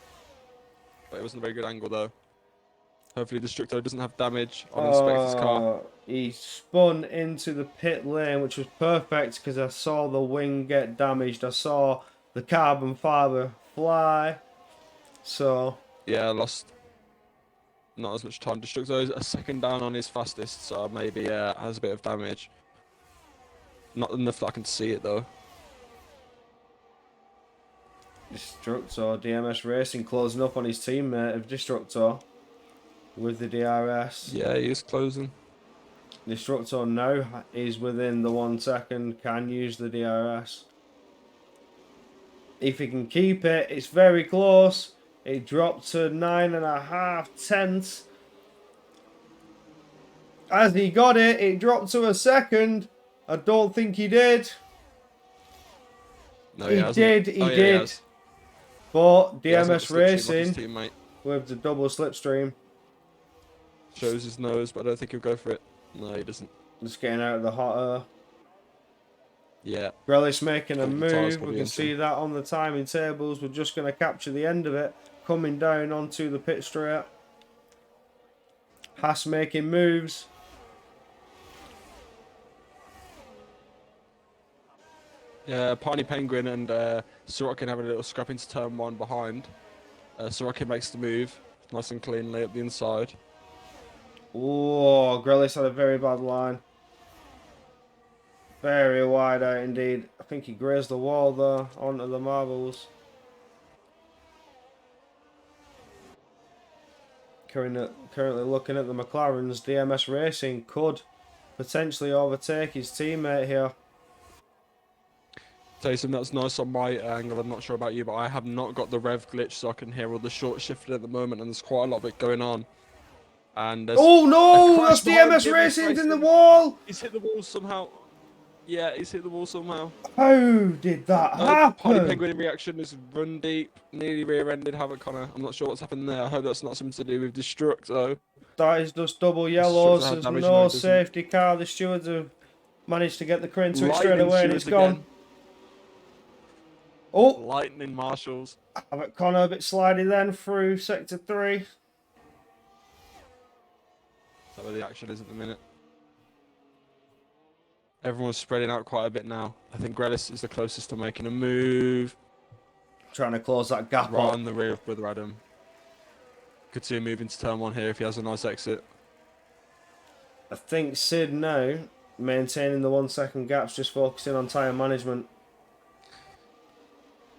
Speaker 5: But it wasn't a very good angle though. Hopefully Destructo doesn't have damage on Inspector's car.
Speaker 4: He spun into the pit lane, which was perfect because I saw the wing get damaged. I saw the carbon fibre fly. So...
Speaker 5: yeah, lost not as much time. Destructo is a second down on his fastest, so maybe has a bit of damage. Not enough that I can see it though.
Speaker 4: Destructor, DMS Racing closing up on his teammate of Destructor with the DRS.
Speaker 5: Yeah, he is closing.
Speaker 4: Destructor now is within the 1 second, can use the DRS. If he can keep it, it's very close. It dropped to 9.5 tenths. As he got it, it dropped to a second. I don't think he did.
Speaker 5: No,
Speaker 4: he did. He did. But DMS Racing with the double slipstream
Speaker 5: shows his nose, but I don't think he'll go for it. No, he doesn't.
Speaker 4: Just getting out of the hot air.
Speaker 5: Yeah.
Speaker 4: Grelis making a move. We can see that on the timing tables. We're just going to capture the end of it. Coming down onto the pit straight. Haas making moves.
Speaker 5: Yeah, Piney Penguin and Sorokin having a little scrap into turn 1 behind. Sorokin makes the move. Nice and cleanly up the inside.
Speaker 4: Oh, Grelis had a very bad line. Very wide out indeed. I think he grazed the wall there onto the marbles. Currently looking at the McLarens, DMS Racing could potentially overtake his teammate here.
Speaker 5: Tell you something that's nice on my angle. I'm not sure about you, but I have not got the rev glitch, so I can hear all the short shifting at the moment, and there's quite a lot of it going on. And
Speaker 4: oh no, that's DMS Racing's in the wall.
Speaker 5: He's hit the wall somehow. Yeah, he's hit the wall somehow.
Speaker 4: How did that happen?
Speaker 5: Piney Penguin in reaction is run deep, nearly rear-ended Havoc Connor. I'm not sure what's happened there. I hope that's not something to do with Destruct though.
Speaker 4: That is just double yellows. There's no safety car. The stewards have managed to get the crane to it straight away, and it's gone. Oh,
Speaker 5: lightning marshals.
Speaker 4: Havoc Connor a bit slidey then through sector 3.
Speaker 5: Is that where the action is at the minute? Everyone's spreading out quite a bit now. I think Grelis is the closest to making a move.
Speaker 4: Trying to close that gap
Speaker 5: right
Speaker 4: up.
Speaker 5: on the rear of Brother Adam. Could see him move into turn 1 here if he has a nice exit.
Speaker 4: I think Sid now, maintaining the 1 second gaps, just focusing on tyre management.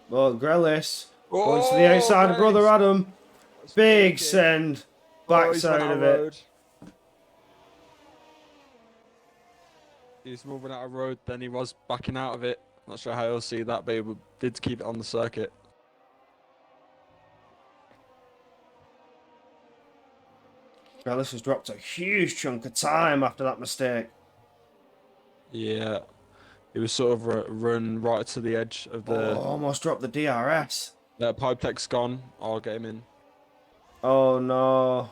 Speaker 4: Well, Grelis going to the outside of Brother Adam. Big send. Backside of it.
Speaker 5: He's moving out of road, then he was backing out of it. Not sure how you'll see that, but he did keep it on the circuit.
Speaker 4: Grealish has dropped a huge chunk of time after that mistake.
Speaker 5: Yeah, he was sort of run right to the edge of the.
Speaker 4: Almost dropped the DRS.
Speaker 5: Pipe tech's gone. I'll get him in.
Speaker 4: Oh no.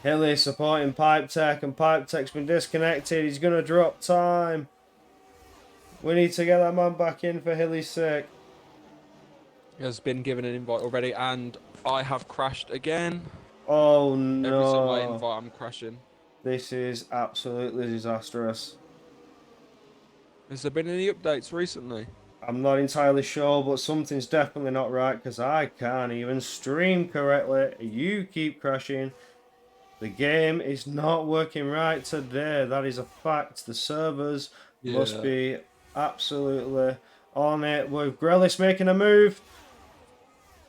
Speaker 4: Hilly supporting Pipe Tech, and Pipe Tech's been disconnected. He's going to drop time. We need to get that man back in for Hilly's sake.
Speaker 5: He has been given an invite already, and I have crashed again.
Speaker 4: Oh
Speaker 5: Every time I
Speaker 4: no.
Speaker 5: invite, I'm crashing.
Speaker 4: This is absolutely disastrous.
Speaker 5: Has there been any updates recently?
Speaker 4: I'm not entirely sure, but something's definitely not right because I can't even stream correctly. You keep crashing. The game is not working right today. That is a fact. The servers must be absolutely on it. With Grealish making a move.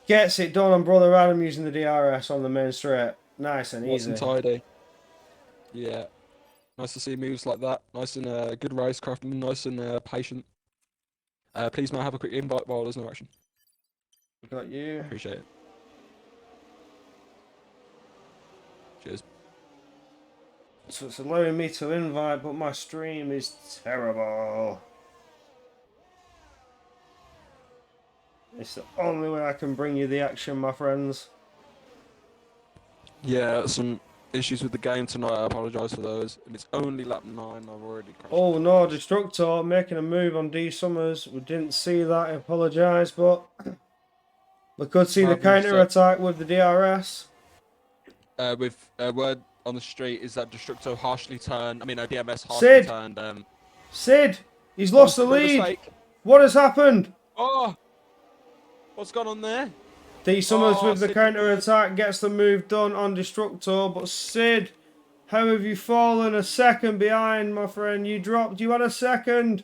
Speaker 4: Gets it done on Brother Adam using the DRS on the main straight. Nice and
Speaker 5: Nice
Speaker 4: easy.
Speaker 5: and tidy. Yeah. Nice to see moves like that. Nice and good racecraftman. Nice and patient. Please may I have a quick invite while there's no action?
Speaker 4: Got you.
Speaker 5: Appreciate it. Cheers.
Speaker 4: So it's allowing me to invite, but my stream is terrible. It's the only way I can bring you the action, my friends.
Speaker 5: Yeah, some issues with the game tonight. I apologise for those. And it's only lap 9. I've already crashed.
Speaker 4: Oh no, Destructor making a move on D Summers. We didn't see that, I apologise, but we could see the counter attack with the DRS.
Speaker 5: With word on the street is that Destructo harshly turned. I mean, DMS harshly turned.
Speaker 4: Sid! He's lost the lead!
Speaker 5: Mistake.
Speaker 4: What has happened?
Speaker 5: Oh! What's gone on there?
Speaker 4: D Summers with the
Speaker 5: Sid
Speaker 4: counter attack gets the move done on Destructor, but Sid, how have you fallen a second behind, my friend? You had a second.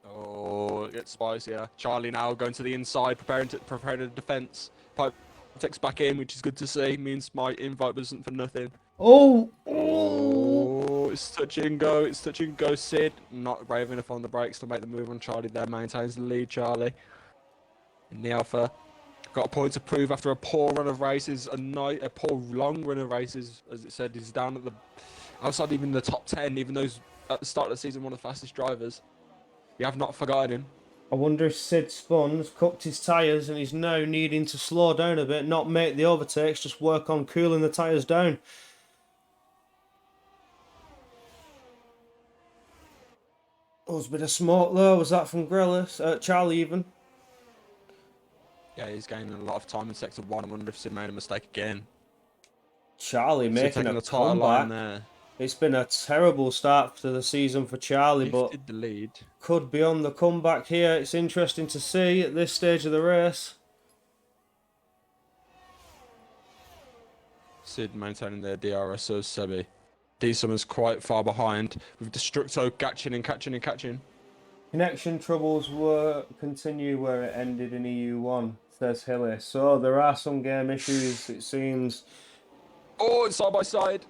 Speaker 5: Oh, it gets spicier. Charlie now going to the inside, preparing to defence. Pipe takes back in, which is good to see. Means my invite wasn't for nothing.
Speaker 4: Oh!
Speaker 5: Oh, it's touch and go. It's touch and go. Sid not brave enough on the brakes to make the move on Charlie there. Maintains the lead, Charlie. In the Alpha. Got a point to prove after a poor run of races. A poor long run of races, as it said. He's down at the outside even the top 10, even though he's at the start of the season one of the fastest drivers. We have not forgotten him.
Speaker 4: I wonder if Sid Spun's cooked his tyres and he's now needing to slow down a bit, not make the overtakes, just work on cooling the tyres down. Oh, there's a bit of smoke there. Was that from Grealish? Charlie even?
Speaker 5: Yeah, he's gaining a lot of time in sector 1. I wonder if Sid made a mistake again.
Speaker 4: Charlie making a comeback.
Speaker 5: There.
Speaker 4: It's been a terrible start to the season for Charlie, but
Speaker 5: the lead.
Speaker 4: Could be on the comeback here. It's interesting to see at this stage of the race.
Speaker 5: Sid maintaining their DRS, so Sebi. D Summers quite far behind, with Destructo catching and catching and catching.
Speaker 4: Connection troubles continue where it ended in EU1, says Hilly. So there are some game issues, it seems.
Speaker 5: Oh, it's side by side.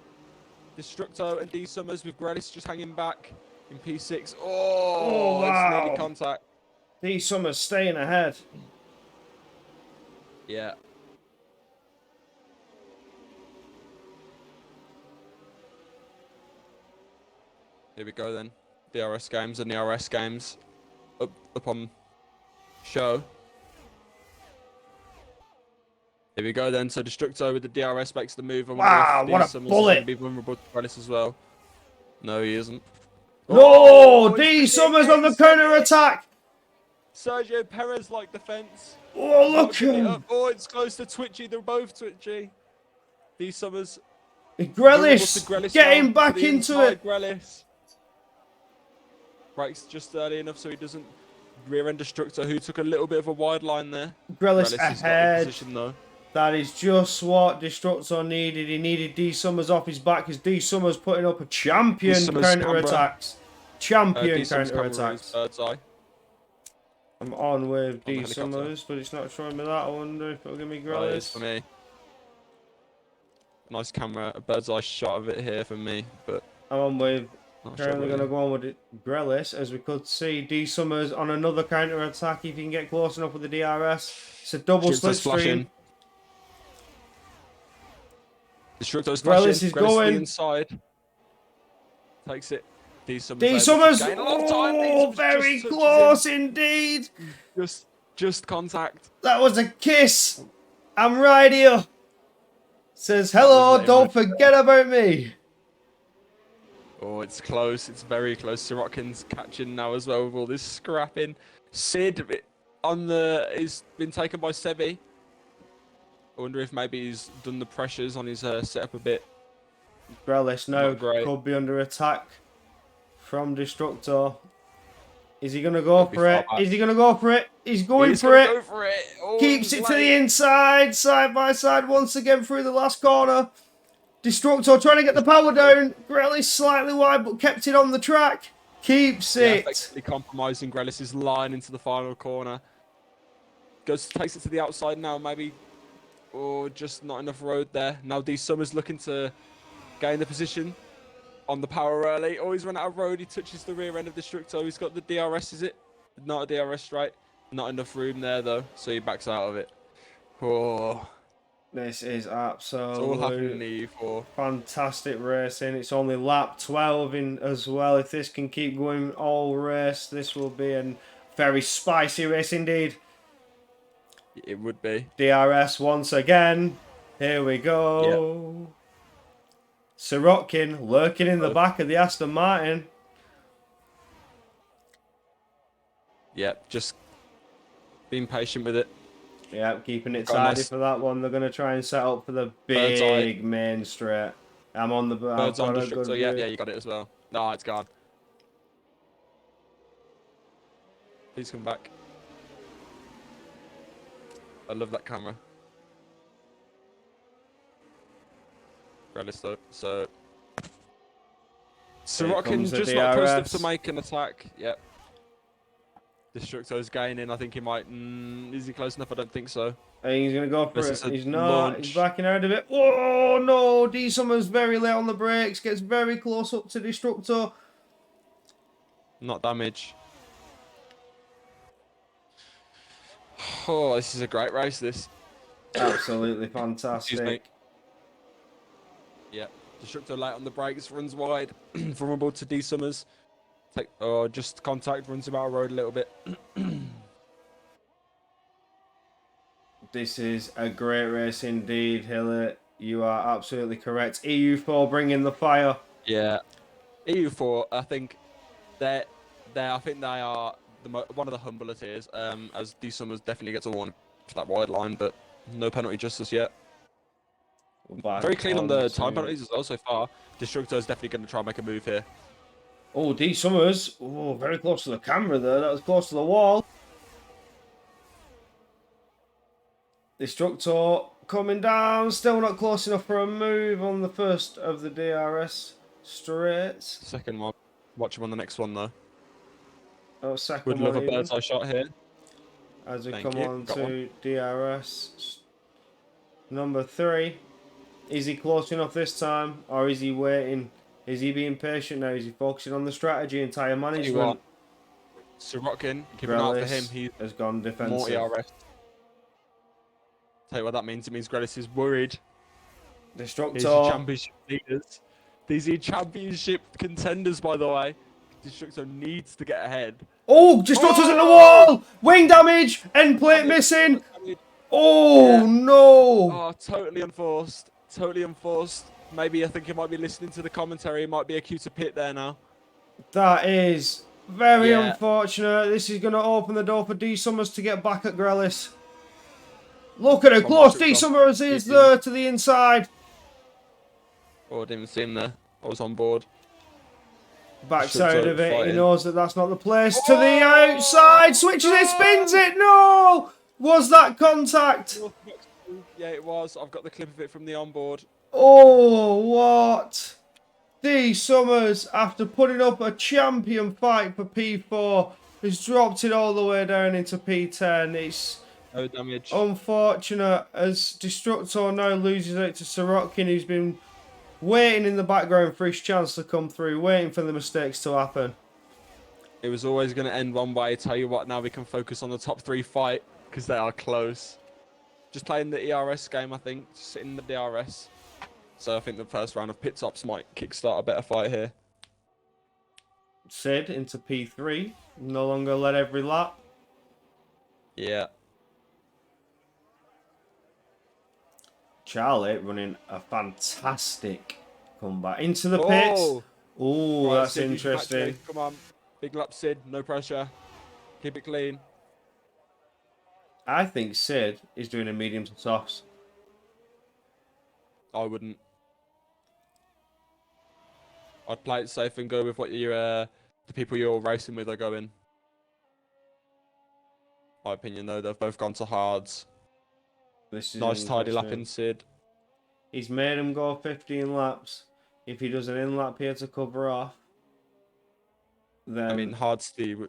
Speaker 5: Destructo and D Summers with Grealish just hanging back in P6. Oh, wow. It's nearly contact.
Speaker 4: D Summers staying ahead.
Speaker 5: Yeah. Here we go then. DRS games and the RS games up on show. Here we go then. So Destructo with the DRS makes the move.
Speaker 4: Wow, what a bullet!
Speaker 5: Be vulnerable to Grealish as well. No, he isn't.
Speaker 4: No, oh, D Summers on the counter attack.
Speaker 5: Sergio Perez like defense.
Speaker 4: Oh, look him!
Speaker 5: Oh, it's close to Twitchy. They're both Twitchy. D Summers.
Speaker 4: Grealish getting back into it.
Speaker 5: Grealish. Brakes just early enough so he doesn't rear-end Destructo, who took a little bit of a wide line there.
Speaker 4: Grealish ahead.
Speaker 5: Position, though.
Speaker 4: That is just what Destructo needed. He needed D Summers off his back because D Summers putting up a champion counter-attacks. Champion counter-attacks. I'm on with D Summers, but it's not showing me that. I wonder if it'll give me Grealish.
Speaker 5: Oh, it is for me. Nice camera, a bird's eye shot of it here for me, but
Speaker 4: I'm on with.
Speaker 5: Not sure
Speaker 4: Currently
Speaker 5: about
Speaker 4: going to
Speaker 5: you.
Speaker 4: go on with Grelis, as we could see. D Summers on another counter attack if you can get close enough with the DRS. It's a double
Speaker 5: Destructo's
Speaker 4: slipstream.
Speaker 5: flashing. Destructo's flashing.
Speaker 4: Grelis is
Speaker 5: Grelis to the
Speaker 4: going.
Speaker 5: inside. Takes it. D Summers
Speaker 4: D
Speaker 5: able to
Speaker 4: Summers.
Speaker 5: gain a lot of time. D
Speaker 4: Oh,
Speaker 5: Summers
Speaker 4: very
Speaker 5: just touches
Speaker 4: close indeed.
Speaker 5: him. Just contact.
Speaker 4: That was a kiss. I'm right here. Says hello.
Speaker 5: letting
Speaker 4: Don't
Speaker 5: much
Speaker 4: forget about me.
Speaker 5: Oh, it's close. It's very close. Sirotkin's catching now as well with all this scrapping. Sid is been taken by Sebi. I wonder if maybe he's done the pressures on his setup a bit.
Speaker 4: Grelis now
Speaker 5: Not great.
Speaker 4: could be under attack from Destructor. Is he going to go
Speaker 5: Could be
Speaker 4: for it?
Speaker 5: far back.
Speaker 4: Is he going to go for it? He's going
Speaker 5: He's
Speaker 4: for
Speaker 5: gonna
Speaker 4: it.
Speaker 5: Go for it. Oh,
Speaker 4: Keeps
Speaker 5: he's
Speaker 4: it to
Speaker 5: late.
Speaker 4: the inside, side by side, once again through the last corner. Destructor trying to get the power down. Grelis slightly wide, but kept it on the track. Keeps
Speaker 5: Yeah,
Speaker 4: it.
Speaker 5: effectively compromising Grelis' line into the final corner. Takes it to the outside now, maybe. Or just not enough road there. Now D Summers looking to gain the position on the power early. Oh, he's run out of road. He touches the rear end of Destructor. He's got the DRS, is it? Not a DRS, right? Not enough room there, though, so he backs out of it. Oh,
Speaker 4: This is
Speaker 5: it's all happening in
Speaker 4: absolute
Speaker 5: the EU4.
Speaker 4: fantastic racing. It's only lap 12 in as well. If this can keep going all race, this will be a very spicy race indeed.
Speaker 5: It would be.
Speaker 4: DRS once again. Here we go. Sirotkin lurking in the back of the Aston Martin.
Speaker 5: Yep, just being patient with it.
Speaker 4: Yeah, keeping it
Speaker 5: Got a
Speaker 4: tidy
Speaker 5: nice-
Speaker 4: for that one. They're going to try and set up for the
Speaker 5: Bird's eye.
Speaker 4: big main straight. I'm on the
Speaker 5: Birds on
Speaker 4: got a
Speaker 5: Destructor.
Speaker 4: good
Speaker 5: Yeah,
Speaker 4: view.
Speaker 5: yeah, you got it as well. No, it's gone. Please come back. I love that camera. Grelis though, so. Sirotkin
Speaker 4: comes the
Speaker 5: just not close enough
Speaker 4: DRS.
Speaker 5: to make an attack. Yep. Destructo's gaining. I think he might. Is he close enough? I don't think so.
Speaker 4: I think he's going to go for
Speaker 5: This
Speaker 4: it.
Speaker 5: is a
Speaker 4: He's not.
Speaker 5: launch.
Speaker 4: He's backing out of it. Oh, no. D Summers very late on the brakes. Gets very close up to Destructor.
Speaker 5: Not damage. Oh, this is a great race, this.
Speaker 4: Absolutely
Speaker 5: Excuse me.
Speaker 4: fantastic.
Speaker 5: Yep. Destructor late on the brakes, runs wide. Vulnerable to D Summers. Just contact, runs him out of road a little bit.
Speaker 4: This is a great race indeed, Hillett. You are absolutely correct. EU4 bringing the fire.
Speaker 5: Yeah. EU4, I think I think they are one of the humbler tiers, as D Summers definitely gets a warning for that wide line, but no penalty justice yet.
Speaker 4: Back
Speaker 5: Very clean on the time
Speaker 4: to-
Speaker 5: penalties as well so far. Destructor is definitely going to try and make a move here.
Speaker 4: Oh, D Summers. Oh, very close to the camera there. That was close to the wall. Destructor coming down. Still not close enough for a move on the first of the DRS straights.
Speaker 5: Second one. Watch him on the next one though.
Speaker 4: Oh, second
Speaker 5: Would
Speaker 4: one
Speaker 5: love a
Speaker 4: even.
Speaker 5: bird's eye shot here.
Speaker 4: As we
Speaker 5: Thank
Speaker 4: come
Speaker 5: you.
Speaker 4: on
Speaker 5: Got
Speaker 4: to DRS number 3. Is he close enough this time, or is he waiting? Is he being patient now? Is he focusing on the strategy and tyre management?
Speaker 5: Sirotkin, keep an eye out for him.
Speaker 4: Grelis
Speaker 5: He's
Speaker 4: has gone
Speaker 5: more
Speaker 4: defensive.
Speaker 5: ERS. Tell you what that means. It means Grelis is worried. These are
Speaker 4: Destructor.
Speaker 5: championship leaders. These are championship contenders, by the way. Destructor needs to get ahead.
Speaker 4: Oh, Destructor's at the wall! Wing damage! End plate missing! Oh,
Speaker 5: Yeah.
Speaker 4: no!
Speaker 5: Oh, totally unforced. Totally unforced. Maybe I think he might be listening to the commentary. He might be a cuter pit there now.
Speaker 4: That is very
Speaker 5: Yeah.
Speaker 4: unfortunate. This is going to open the door for D Summers to get back at Grelis. Look at how
Speaker 5: Come on,
Speaker 4: close
Speaker 5: Destructor.
Speaker 4: D Summers is
Speaker 5: Keep him.
Speaker 4: there to the inside.
Speaker 5: Oh, I didn't even see him there. I was on board.
Speaker 4: Backs
Speaker 5: Destructor
Speaker 4: out of it. He
Speaker 5: fighting.
Speaker 4: knows that that's not the place. To the outside. Switches it, spins it. No! Was that contact?
Speaker 5: Yeah, it was. I've got the clip of it from the onboard.
Speaker 4: Oh, what? D Summers, after putting up a champion fight for P4, has dropped it all the way down into P10. It's
Speaker 5: No damage.
Speaker 4: unfortunate as Destructor now loses out to Sirotkin, who's been Waiting in the background for his chance to come through, waiting for the mistakes to happen.
Speaker 5: It was always going to end one way. Tell you what, now we can focus on the top 3 fight because they are close. Just playing the ERS game, I think. Just sitting in the DRS. So I think the first round of pit stops might kickstart a better fight here.
Speaker 4: Sid into P3. No longer led every lap.
Speaker 5: Yeah.
Speaker 4: Charlie running a fantastic comeback into the pits.
Speaker 5: Oh!
Speaker 4: Oh,
Speaker 5: Right,
Speaker 4: that's
Speaker 5: Sid, use your match
Speaker 4: interesting.
Speaker 5: day. Come on. Big lap, Sid. No pressure. Keep it clean.
Speaker 4: I think Sid is doing a medium to softs.
Speaker 5: I wouldn't. I'd play it safe and go with what you the people you're racing with are going. My opinion, though, they've both gone to hards.
Speaker 4: This is
Speaker 5: Nice tidy
Speaker 4: interesting.
Speaker 5: lapping, Sid.
Speaker 4: He's made him go 15 laps. If he does an in-lap here to cover off, then
Speaker 5: I mean, hards to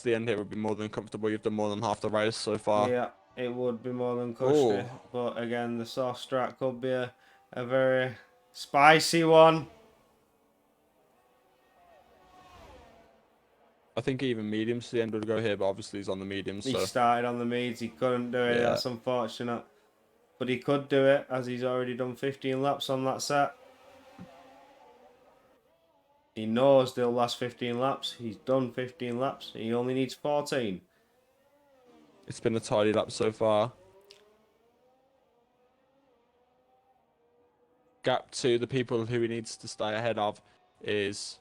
Speaker 5: the end here would be more than comfortable. You've done more than half the race so far.
Speaker 4: yeah, it would be more than cushy.
Speaker 5: Oh.
Speaker 4: But again, the soft strat could be a very spicy one.
Speaker 5: I think even mediums to the end would go here, but obviously he's on the mediums.
Speaker 4: He
Speaker 5: So
Speaker 4: started on the mediums. He couldn't do it.
Speaker 5: Yeah.
Speaker 4: That's unfortunate. But he could do it as he's already done 15 laps on that set. He knows they'll last 15 laps. He's done 15 laps. He only needs 14.
Speaker 5: it's been a tidy lap so far. Gap to the people who he needs to stay ahead of is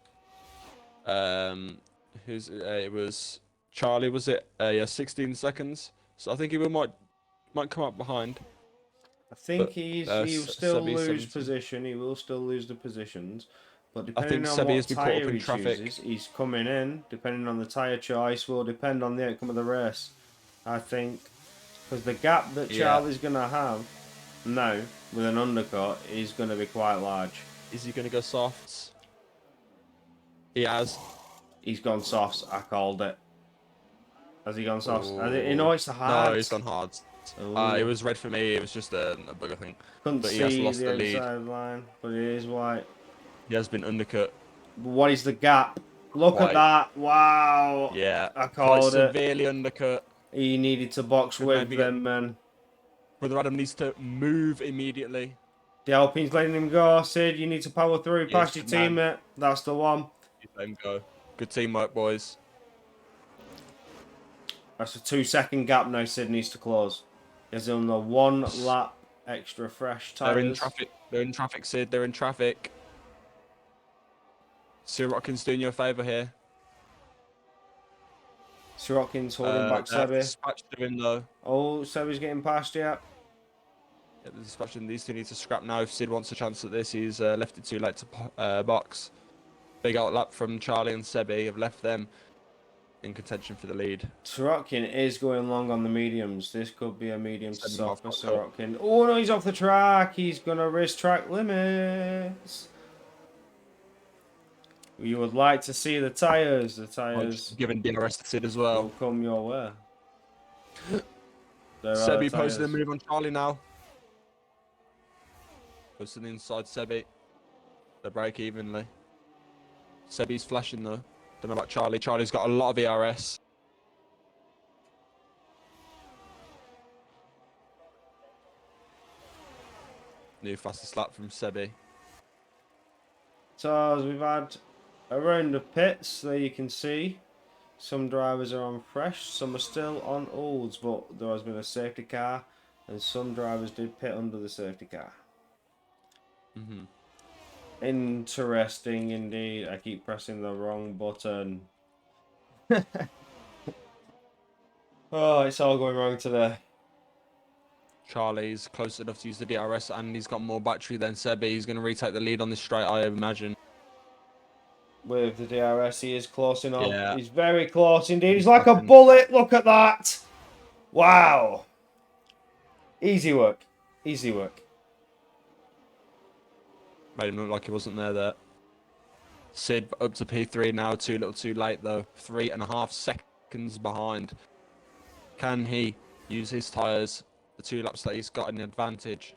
Speaker 5: it was Charlie, was it? Yeah, 16 seconds. So I think he might come up behind.
Speaker 4: I think
Speaker 5: But,
Speaker 4: he'll still
Speaker 5: Sebi's
Speaker 4: lose
Speaker 5: 17.
Speaker 4: position. He will still lose the positions. But
Speaker 5: I think
Speaker 4: depending on
Speaker 5: Sebi
Speaker 4: what
Speaker 5: has been caught up
Speaker 4: tyre
Speaker 5: in
Speaker 4: he
Speaker 5: traffic.
Speaker 4: chooses, he's coming in. Depending on the tyre choice, will depend on the outcome of the race. I think. Because the gap that
Speaker 5: Yeah.
Speaker 4: Charlie's going to have now with an undercut is going to be quite large.
Speaker 5: Is he going to go softs? He has.
Speaker 4: He's gone softs. I called it. Has he gone softs? You
Speaker 5: Ooh.
Speaker 4: know it's the hard.
Speaker 5: No, he's gone hard.
Speaker 4: Ooh.
Speaker 5: It was red for me. It was just a bugger thing.
Speaker 4: Couldn't
Speaker 5: But he has
Speaker 4: see
Speaker 5: lost the lead.
Speaker 4: outside line, but it is white.
Speaker 5: He has been undercut.
Speaker 4: What is the gap? Look
Speaker 5: White.
Speaker 4: at that! Wow!
Speaker 5: Yeah.
Speaker 4: I
Speaker 5: Quite
Speaker 4: called it.
Speaker 5: severely undercut.
Speaker 4: He needed to box
Speaker 5: Could
Speaker 4: with
Speaker 5: maybe get-
Speaker 4: them, man.
Speaker 5: Brother Adam needs to move immediately.
Speaker 4: The Alpine's letting him go. Sid, you need to power through
Speaker 5: Yes,
Speaker 4: past your
Speaker 5: good man.
Speaker 4: teammate. That's the one.
Speaker 5: Let him go. Good teamwork, boys.
Speaker 4: That's a 2-second gap now Sid needs to close. There's only 1 lap extra fresh tyres.
Speaker 5: They're in traffic. They're in traffic, Sid. They're in traffic. Sirotkin's doing you a favour here.
Speaker 4: Sirotkin's holding back
Speaker 5: They have
Speaker 4: Sebi.
Speaker 5: dispatched him though.
Speaker 4: Oh, Sebi's getting past you.
Speaker 5: Yeah, they're dispatching. These two need to scrap now. If Sid wants a chance at this, he's left it too late to box. Big out lap from Charlie and Sebi have left them in contention for the lead.
Speaker 4: Sirotkin is going long on the mediums. This could be a medium to
Speaker 5: Sebi
Speaker 4: soft for
Speaker 5: off, got cut.
Speaker 4: Sirotkin. Oh no, he's off the track. He's going to risk track limits. You would like to see the tyres. The tyres
Speaker 5: Given DRS to Sid as
Speaker 4: will
Speaker 5: well.
Speaker 4: come your way. There are
Speaker 5: Sebi
Speaker 4: the
Speaker 5: posting a
Speaker 4: tyres.
Speaker 5: move on Charlie now. Posting inside Sebi. They break evenly. Sebi's flashing though. Don't know about Charlie. Charlie's got a lot of ERS. New fastest lap from Sebi.
Speaker 4: So as we've had a round of pits, there you can see some drivers are on fresh, some are still on olds, but there has been a safety car and some drivers did pit under the safety car.
Speaker 5: Mm-hmm.
Speaker 4: Interesting indeed. I keep pressing the wrong button. Oh, it's all going wrong today.
Speaker 5: Charlie's close enough to use the DRS and he's got more battery than Sebi. He's going to retake the lead on this straight, I imagine.
Speaker 4: With the DRS, he is close enough.
Speaker 5: Yeah.
Speaker 4: He's very close indeed. He's like a bullet. Look at that. Wow. Easy work. Easy work.
Speaker 5: Made him look like he wasn't there. Sid up to P3 now, too little too late though. 3.5 seconds behind. Can he use his tyres, the 2 laps that he's got an advantage?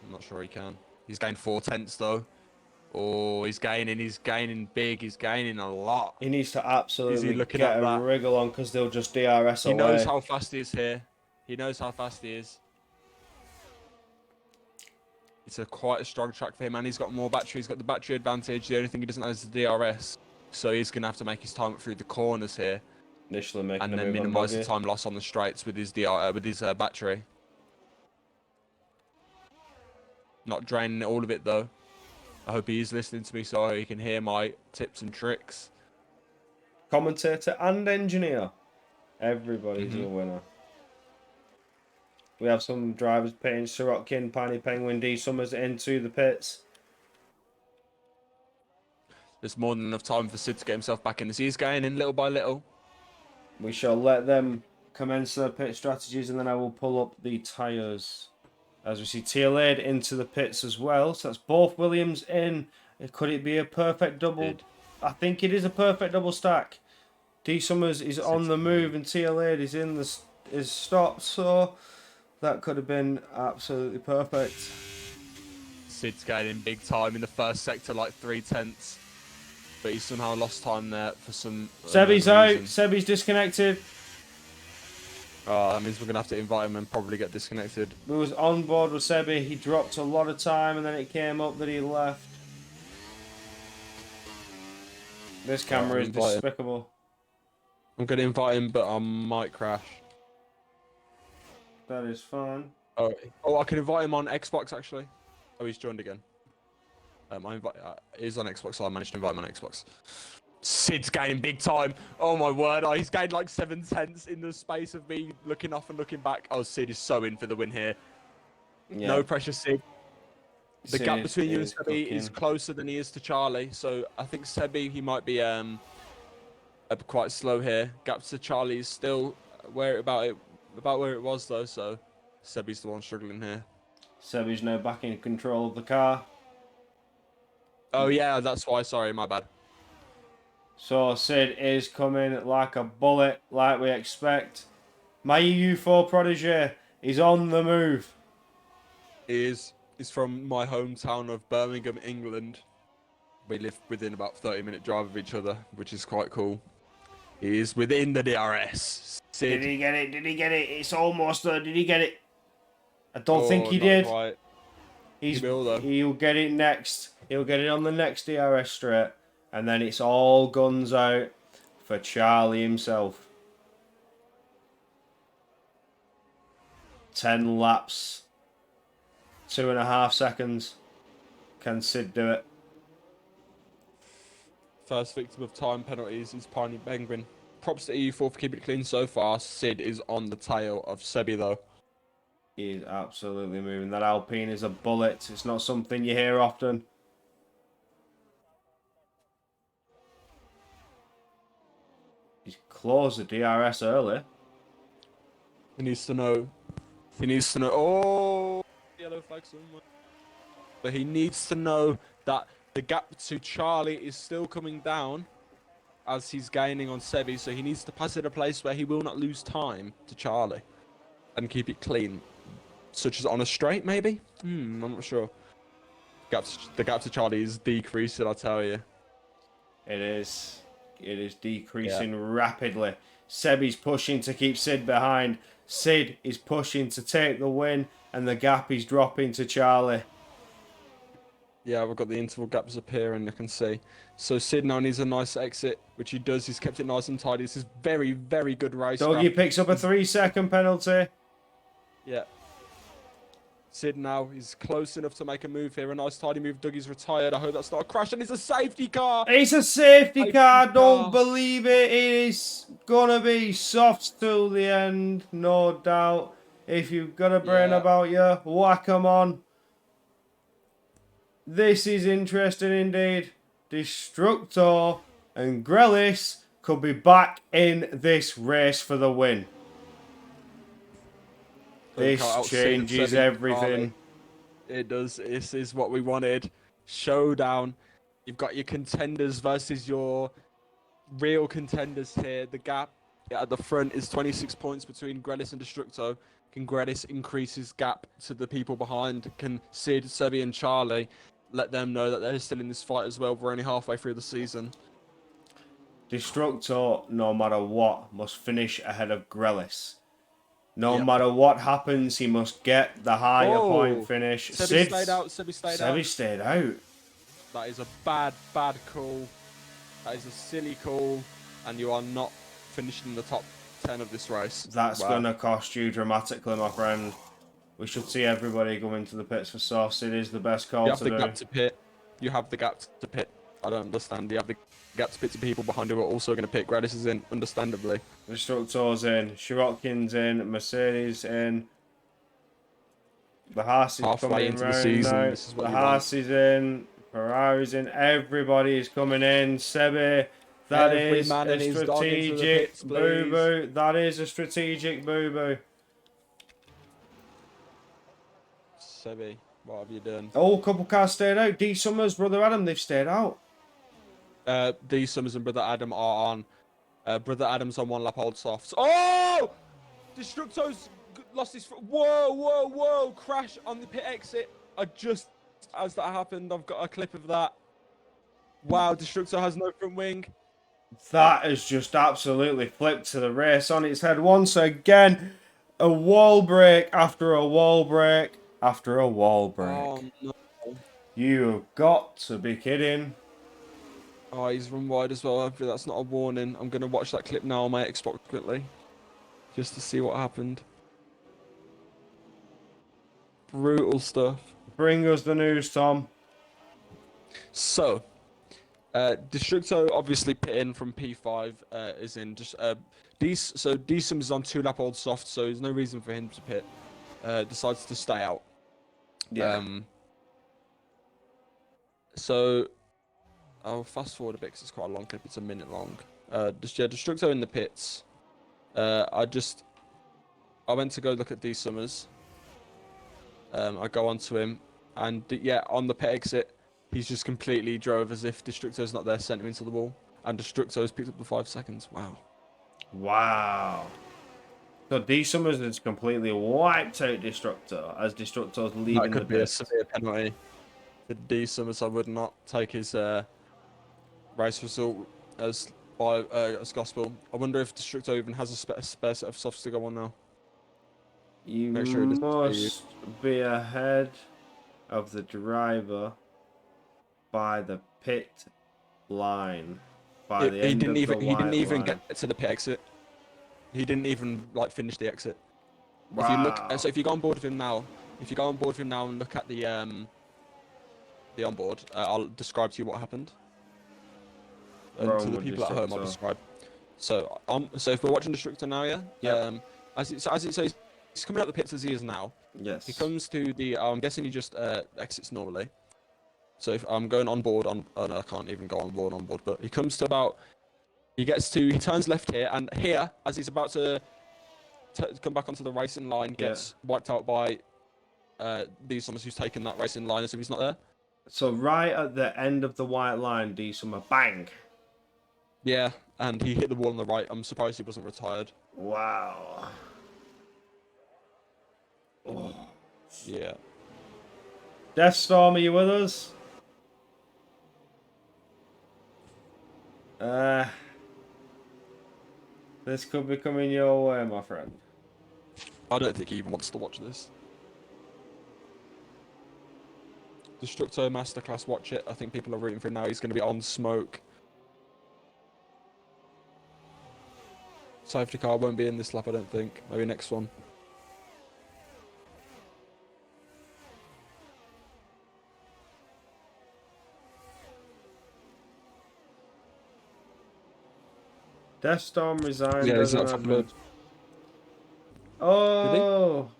Speaker 5: I'm not sure he can. He's gained 4/10 though. Oh, he's gaining big, he's gaining a lot.
Speaker 4: He needs to
Speaker 5: Is he
Speaker 4: absolutely
Speaker 5: looking
Speaker 4: get
Speaker 5: at
Speaker 4: a
Speaker 5: that?
Speaker 4: wriggle on because they'll just DRS
Speaker 5: He knows
Speaker 4: away.
Speaker 5: how fast he is here. He knows how fast he is. It's quite a strong track for him, and he's got more battery. He's got the battery advantage. The only thing he doesn't have is the DRS. So he's going to have to make his time through the corners here,
Speaker 4: Initially making
Speaker 5: and
Speaker 4: a
Speaker 5: then
Speaker 4: move on
Speaker 5: minimise the
Speaker 4: buggy.
Speaker 5: time loss on the straights with his battery. Not draining all of it though. I hope he is listening to me so he can hear my tips and tricks.
Speaker 4: Commentator and engineer. Everybody's a winner. We have some drivers pitting. Sirotkin, Piney Penguin, D Summers into the pits.
Speaker 5: There's more than enough time for Sid to get himself back in. As he's going in little by little.
Speaker 4: We shall let them commence their pit strategies, and then I will pull up the tyres. As we see Tealade into the pits as well. So that's both Williams in. Could it be a perfect double? I think it is a perfect double stack. D Summers is on the move and Tealade is stopped. So that could have been absolutely perfect.
Speaker 5: Sid's gaining big time in the first sector, like 3/10. But he's somehow lost time there for some...
Speaker 4: Sebi's out. Sebi's disconnected.
Speaker 5: Oh, that means we're going to have to invite him and probably get disconnected.
Speaker 4: We was on board with Sebi. He dropped a lot of time and then it came up that he left. This camera is despicable.
Speaker 5: I'm going to invite him, but I might crash.
Speaker 4: That is fine.
Speaker 5: Oh, I can invite him on Xbox, actually. Oh, he's joined again. He's on Xbox, so I managed to invite him on Xbox. Sid's gaining big time. Oh my word. Oh, he's gained like 7/10 in the space of me looking off and looking back. Oh, Sid is so in for the win here. Yeah. No pressure, Sid. The gap between you and Sebi is closer than he is to Charlie. So I think Sebi, he might be quite slow here. Gap to Charlie is still about where it was though. So Sebi's the one struggling here.
Speaker 4: Sebi's now back in control of the car.
Speaker 5: Oh yeah, that's why. Sorry, my bad.
Speaker 4: So Sid is coming like a bullet, like we expect. My EU4 protege is on the move.
Speaker 5: He is. He's from my hometown of Birmingham, England. We live within about 30-minute drive of each other, which is quite cool. He is within the DRS. Sid.
Speaker 4: Did he get it? Did he get it? It's almost there. Did he get it? I don't think he did.
Speaker 5: Quite.
Speaker 4: He'll get it next. He'll get it on the next DRS straight. And then it's all guns out for Charlie himself. 10 laps. 2.5 seconds. Can Sid do it?
Speaker 5: First victim of time penalties is Piney Penguin. Props to EU4 for keeping it clean so far. Sid is on the tail of Sebi though.
Speaker 4: He is absolutely moving. That Alpine is a bullet. It's not something you hear often. He's closed the DRS early.
Speaker 5: He needs to know. Oh, yellow flag somewhere. But he needs to know that the gap to Charlie is still coming down as he's gaining on Sebi. So he needs to pass it a place where he will not lose time to Charlie and keep it clean, such as on a straight, maybe. I'm not sure. The gap to Charlie is decreasing, I tell you.
Speaker 4: It is decreasing rapidly. Sebi's pushing to keep Sid behind. Sid is pushing to take the win, and the gap is dropping to Charlie.
Speaker 5: Yeah, we've got the interval gaps appearing, I can see. So Sid now needs a nice exit, which he does. He's kept it nice and tidy. This is very, very good race.
Speaker 4: Dougie picks up a 3-second penalty.
Speaker 5: Yeah. Sid now is close enough to make a move here. A nice tidy move. Dougie's retired. I hope that's not a crash. And it's a safety car.
Speaker 4: It's a safety car. Don't believe it. It is going to be soft till the end. No doubt. If you've got a brain about you, whack 'em on. This is interesting indeed. Destructor and Grelis could be back in this race for the win. This changes everything.
Speaker 5: It does. This is what we wanted. Showdown. You've got your contenders versus your real contenders here. The gap at the front is 26 points between Grelis and Destructo. Can Gredis increase his gap to the people behind? Can Sid, Sebi, and Charlie let them know that they're still in this fight as well? We're only halfway through the season.
Speaker 4: Destructo, no matter what, must finish ahead of Grelis. No
Speaker 5: Yep.
Speaker 4: matter what happens, he must get the higher point finish.
Speaker 5: Sebi stayed out. Sebi stayed out.
Speaker 4: Sebi stayed out.
Speaker 5: That is a bad, bad call. That is a silly call, and you are not finishing in the top 10 of this race.
Speaker 4: That's
Speaker 5: Wow.
Speaker 4: going to cost you dramatically, my friend. We should see everybody go into the pits for sauce. It is the best call
Speaker 5: You have
Speaker 4: to
Speaker 5: the
Speaker 4: do.
Speaker 5: gap to pit. You have the gap to pit. I don't understand. You have the gap to pit to people behind who are also going to pit. Gradis is in, understandably.
Speaker 4: Destructo's in. Shirotkin's in. Mercedes in. The Haas is
Speaker 5: Halfway
Speaker 4: coming
Speaker 5: into the
Speaker 4: round
Speaker 5: season,
Speaker 4: now.
Speaker 5: this is what
Speaker 4: The
Speaker 5: you want.
Speaker 4: Haas is in. Ferrari's in. Everybody is coming in. Sebi. That
Speaker 5: Every
Speaker 4: is
Speaker 5: man
Speaker 4: a
Speaker 5: and his dog into the
Speaker 4: strategic
Speaker 5: pits, please.
Speaker 4: boo-boo. That is a strategic boo-boo.
Speaker 5: Sebi, what have you done?
Speaker 4: Oh, a couple cars stayed out. D Summers, Brother Adam, they've stayed out.
Speaker 5: D Summers and Brother Adam are on. Brother Adam's on one lap old softs. Oh! Destructo's lost his. Whoa, whoa, whoa! Crash on the pit exit. Just as that happened, I've got a clip of that. Wow, Destructo has no front wing.
Speaker 4: That has just absolutely flipped to the race on its head once again. A wall break after a wall break after a wall break.
Speaker 5: Oh no!
Speaker 4: You've got to be kidding.
Speaker 5: Oh, he's run wide as well. Hopefully that's not a warning. I'm gonna watch that clip now on my Xbox quickly, just to see what happened. Brutal stuff.
Speaker 4: Bring us the news, Tom.
Speaker 5: So, Destructo obviously pit in from P5 is in. Just Decem is on 2 lap old soft, so there's no reason for him to pit. Decides to stay out.
Speaker 4: Yeah.
Speaker 5: So I'll fast forward a bit because it's quite a long clip. It's a minute long. Destructo in the pits. I went to go look at D Summers. I go onto him, and yeah, on the pit exit, he's just completely drove as if Destructo's not there, sent him into the wall, and Destructo's picked up the 5 seconds. Wow.
Speaker 4: Wow. So D Summers has completely wiped out Destructo as Destructo's leaving
Speaker 5: That could
Speaker 4: the
Speaker 5: be a
Speaker 4: pits.
Speaker 5: severe penalty for D Summers. I would not take his race result as gospel. I wonder if Destructo even has a spare set of softs to go on now.
Speaker 4: You
Speaker 5: Make sure it doesn't
Speaker 4: must be ahead of the driver by the pit line. By the end of the white
Speaker 5: He didn't even
Speaker 4: line.
Speaker 5: get to the pit exit. He didn't even finish the exit.
Speaker 4: Wow.
Speaker 5: If you look, so if you go on board with him now, and look at the onboard, I'll describe to you what happened. And to the people at home, I'll describe. So if we're watching Destructor now, yeah.
Speaker 4: Yep.
Speaker 5: As it says, he's coming out the pits as he is now.
Speaker 4: Yes.
Speaker 5: He comes to the. I'm guessing he just exits normally. So if I'm going on board on, oh no, I can't even go on board. But he comes to about. He turns left here, and here, as he's about to come back onto the racing line, gets wiped out by D Summers, who's taken that racing line as if he's not there.
Speaker 4: So right at the end of the white line, D Summer, bang.
Speaker 5: Yeah, and he hit the wall on the right. I'm surprised he wasn't retired.
Speaker 4: Wow. Oh.
Speaker 5: Yeah.
Speaker 4: Deathstorm, are you with us? This could be coming your way, my friend.
Speaker 5: I don't think he even wants to watch this. Destructo Masterclass, watch it. I think people are rooting for him now. He's going to be on smoke. Safety car won't be in this lap, I don't think. Maybe next one.
Speaker 4: Deathstorm resigned
Speaker 5: Yeah,
Speaker 4: as
Speaker 5: he's
Speaker 4: an
Speaker 5: not
Speaker 4: admin.
Speaker 5: good.
Speaker 4: Oh!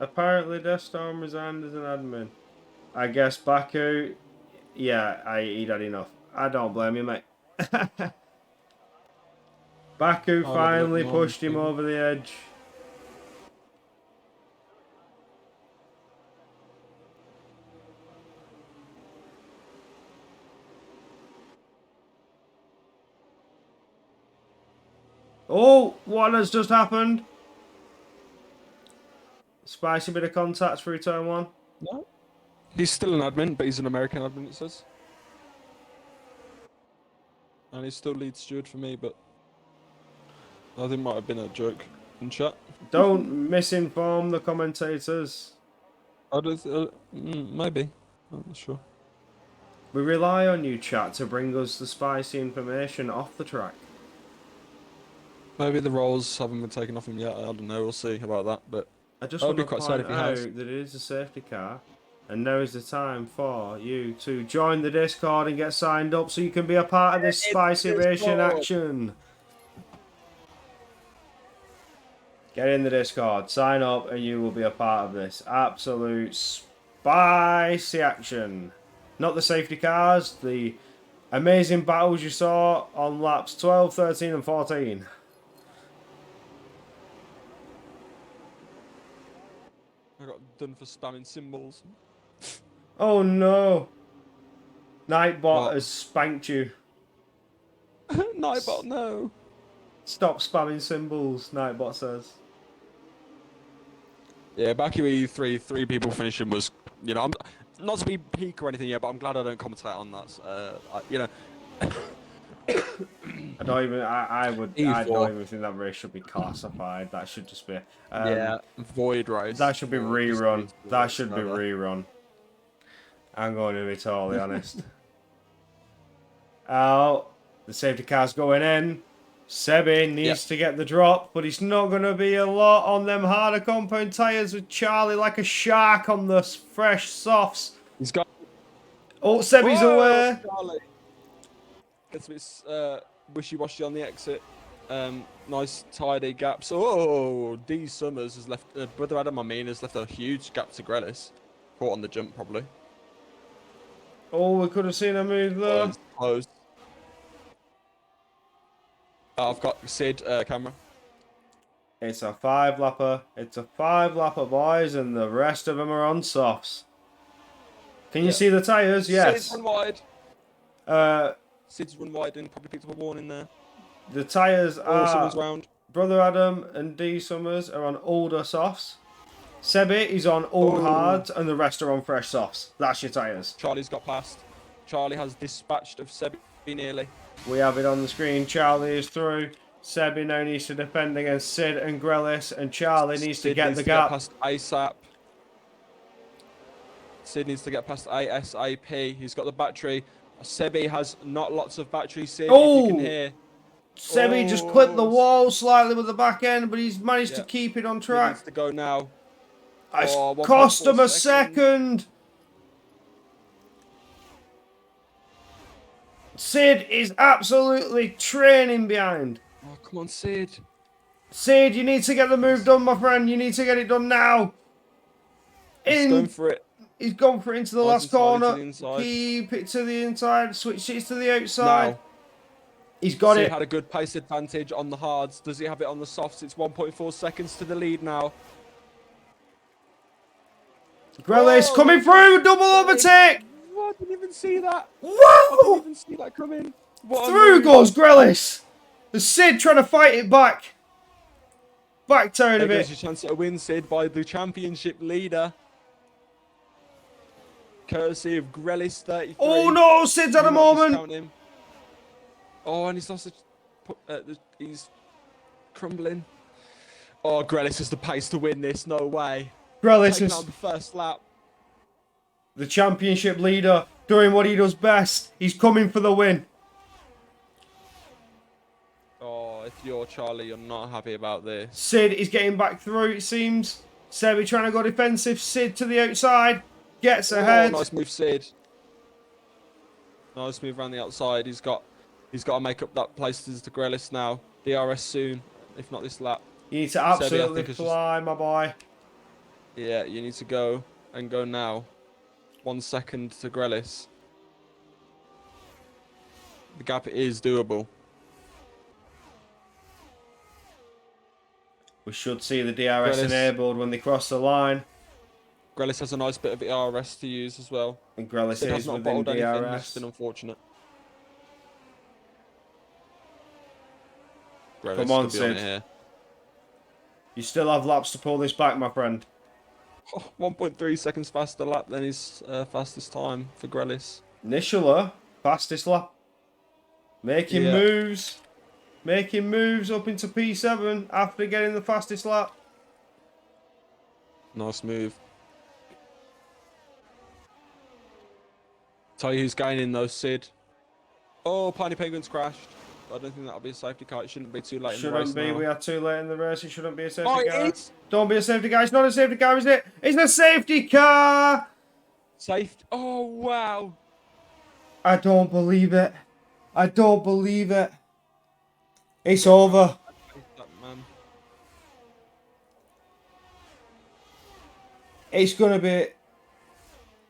Speaker 4: Apparently Deathstorm resigned as an admin. I guess Baku... Yeah, he'd had enough. I don't blame you, mate. Baku finally pushed him over the edge. Oh, what has just happened? Spicy bit of contact through turn 1.
Speaker 5: No. He's still an admin, but he's an American admin, it says. And he's still lead steward for me, but I think might have been a joke in chat.
Speaker 4: Don't misinform the commentators.
Speaker 5: I don't, maybe. I'm not sure.
Speaker 4: We rely on you, chat, to bring us the spicy information off the track.
Speaker 5: Maybe the roles haven't been taken off him yet. I don't know. We'll see about that. But
Speaker 4: I just
Speaker 5: I
Speaker 4: want
Speaker 5: would
Speaker 4: to
Speaker 5: be quite sad
Speaker 4: point
Speaker 5: if he
Speaker 4: out
Speaker 5: has.
Speaker 4: that it is a safety car, and now is the time for you to join the Discord and get signed up so you can be a part of this spicy racing action. Get in the Discord, sign up, and you will be a part of this absolute spicy action. Not the safety cars, the amazing battles you saw on laps 12, 13, and 14.
Speaker 5: I got done for spamming symbols.
Speaker 4: Oh no! Nightbot
Speaker 5: What?
Speaker 4: has spanked you.
Speaker 5: Nightbot, no.
Speaker 4: Stop spamming symbols, Nightbot says.
Speaker 5: Yeah, back in EU3, 3 people finishing was, you know, I'm not to be peak or anything yet, but I'm glad I don't commentate on that. You know.
Speaker 4: I don't even. I
Speaker 5: EU4.
Speaker 4: don't even think that race should be classified. That should just be.
Speaker 5: Yeah, void race.
Speaker 4: That should be
Speaker 5: Or
Speaker 4: rerun.
Speaker 5: just
Speaker 4: That should be
Speaker 5: whatever.
Speaker 4: rerun. I'm going to be totally honest. Oh, the safety car's going in. Sebi needs to get the drop, but it's not going to be a lot on them harder compound tyres with Charlie like a shark on the fresh softs.
Speaker 5: He's got.
Speaker 4: Oh, Sebi's aware.
Speaker 5: Charlie. Gets a bit wishy-washy on the exit. Nice tidy gaps. Oh, D Summers has left. Brother Adam, I mean, has left a huge gap to Grelis. Caught on the jump, probably.
Speaker 4: Oh, we could have seen a move there.
Speaker 5: Close. I've got Sid camera.
Speaker 4: It's a 5-lapper. It's a 5-lapper, boys, and the rest of them are on softs. Can you see the tyres? Yes.
Speaker 5: Sid's run wide. Sid's run wide and probably picked up a warning there.
Speaker 4: The tyres
Speaker 5: Someone's
Speaker 4: are...
Speaker 5: round.
Speaker 4: Brother Adam and D Summers are on older softs. Sebi is on old hards, and the rest are on fresh softs. That's your tyres.
Speaker 5: Charlie's got past. Charlie has dispatched of Sebi nearly.
Speaker 4: We have it on the screen. Charlie is through. Sebi now needs to defend against Sid and Grelis, and Charlie needs to get the gap.
Speaker 5: Past ASAP. Sid needs to get past ASAP. He's got the battery. Sebi has not lots of battery. Sid, if you can hear.
Speaker 4: Sebi just clipped the wall slightly with the back end, but he's managed to keep it on
Speaker 5: Sid
Speaker 4: track.
Speaker 5: needs to go now.
Speaker 4: It's
Speaker 5: 1.4
Speaker 4: cost him a
Speaker 5: seconds.
Speaker 4: second. Sid is absolutely training behind.
Speaker 5: Oh, come on, Sid.
Speaker 4: Sid, you need to get the move done, my friend. You need to get it done now.
Speaker 5: He's going for it.
Speaker 4: He's gone for it into the
Speaker 5: Nice
Speaker 4: last
Speaker 5: and solid to
Speaker 4: corner.
Speaker 5: the inside.
Speaker 4: Keep it to the inside. Switch it to the outside.
Speaker 5: Now.
Speaker 4: He's got
Speaker 5: Sid
Speaker 4: it.
Speaker 5: had a good pace advantage on the hards. Does he have it on the softs? It's 1.4 seconds to the lead now.
Speaker 4: Grelis coming through. Double overtake.
Speaker 5: Oh, I didn't even see that. I
Speaker 4: Whoa!
Speaker 5: didn't even see that coming. What a
Speaker 4: Through
Speaker 5: move.
Speaker 4: goes Grelis. The Sid trying to fight it back. Back turn
Speaker 5: There
Speaker 4: of
Speaker 5: goes
Speaker 4: it.
Speaker 5: your chance at a win, Sid, by the championship leader. Courtesy of Grelis 33.
Speaker 4: Oh no, Sid's at a
Speaker 5: Do not
Speaker 4: moment.
Speaker 5: discount him. Oh, and he's lost. He's crumbling. Oh, Grelis has the pace to win this. No way.
Speaker 4: Grelis
Speaker 5: Taking
Speaker 4: is
Speaker 5: out the first lap.
Speaker 4: the championship leader, doing what he does best. He's coming for the win.
Speaker 5: Oh, if you're Charlie, you're not happy about this.
Speaker 4: Sid is getting back through, it seems. Sebi trying to go defensive. Sid to the outside. Gets ahead.
Speaker 5: Oh, nice move, Sid. Nice move around the outside. He's got to make up that place to Grelis now. DRS soon, if not this lap.
Speaker 4: You need to
Speaker 5: Sebi, I
Speaker 4: absolutely
Speaker 5: think,
Speaker 4: fly, my boy.
Speaker 5: Yeah, you need to go and go now. 1 second to Grelis. The gap is doable.
Speaker 4: We should see the DRS
Speaker 5: Grelis.
Speaker 4: enabled when they cross the line.
Speaker 5: Grelis has a nice bit of DRS to use as well.
Speaker 4: And Grelis
Speaker 5: Sid has
Speaker 4: is
Speaker 5: not
Speaker 4: within
Speaker 5: bottled anything, which has
Speaker 4: DRS.
Speaker 5: been unfortunate.
Speaker 4: Come
Speaker 5: Grelis
Speaker 4: on,
Speaker 5: could be on
Speaker 4: Sid.
Speaker 5: it here.
Speaker 4: You still have laps to pull this back, my friend.
Speaker 5: 1.3 seconds faster lap than his fastest time for Grelis.
Speaker 4: Nishala, fastest lap. Making
Speaker 5: Yeah.
Speaker 4: moves. Making moves up into P7 after getting the fastest lap.
Speaker 5: Nice move. Tell you who's going in though, Sid. Oh, Piney Penguin's crashed. I don't think that'll be a safety car. It shouldn't be too late in the race
Speaker 4: Shouldn't be.
Speaker 5: now.
Speaker 4: We are too late in the race. It shouldn't be a safety
Speaker 5: Oh,
Speaker 4: car.
Speaker 5: it is!
Speaker 4: Don't be a safety car. It's not a safety car, is it? It's a safety car!
Speaker 5: Safety. Oh, wow.
Speaker 4: I don't believe it. I don't believe it. It's over.
Speaker 5: That man.
Speaker 4: It's going to be...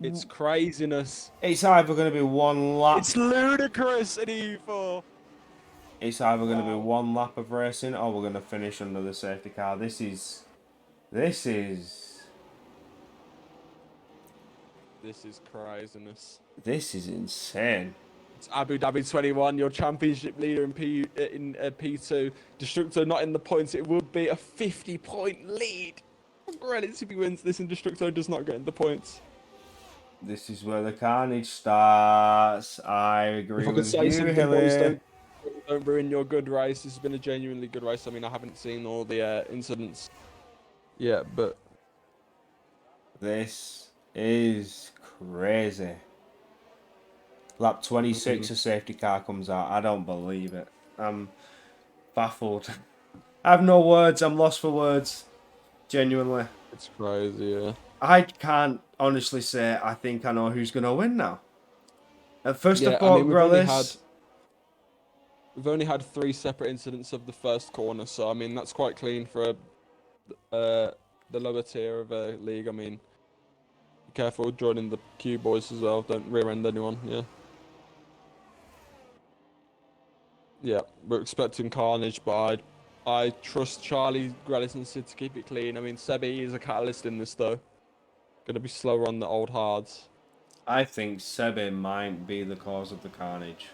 Speaker 5: It's craziness.
Speaker 4: It's either going to be one lap.
Speaker 5: It's ludicrous in EU4.
Speaker 4: It's either going to be one lap of racing or we're going to finish under the safety car. This is
Speaker 5: This is craziness.
Speaker 4: This is insane.
Speaker 5: It's Abu Dhabi 21, your championship leader in P2. Destructo not in the points. It would be a 50-point lead. Grelis if he wins this and Destructo does not get in the points.
Speaker 4: This is where the carnage starts. I agree
Speaker 5: If I could
Speaker 4: with
Speaker 5: say
Speaker 4: you,
Speaker 5: something, boys,
Speaker 4: Hilly.
Speaker 5: don't ruin your good race. This has been a genuinely good race. I mean, I haven't seen all the incidents yet, but
Speaker 4: This is crazy. Lap 26, a safety car comes out. I don't believe it. I'm baffled. I have no words. I'm lost for words. Genuinely.
Speaker 5: it's crazy, yeah.
Speaker 4: I can't honestly say I think I know who's going to win now. At first
Speaker 5: Yeah,
Speaker 4: of all,
Speaker 5: we've only had 3 separate incidents of the first corner, so I mean that's quite clean for the lower tier of a league. I mean, be careful joining the Q boys as well. Don't rear end anyone. Yeah. Yeah, we're expecting carnage, but I trust Charlie, Grelis, and Sid to keep it clean. I mean, Sebi is a catalyst in this though. Gonna be slower on the old hards.
Speaker 4: I think Sebe might be the cause of the carnage.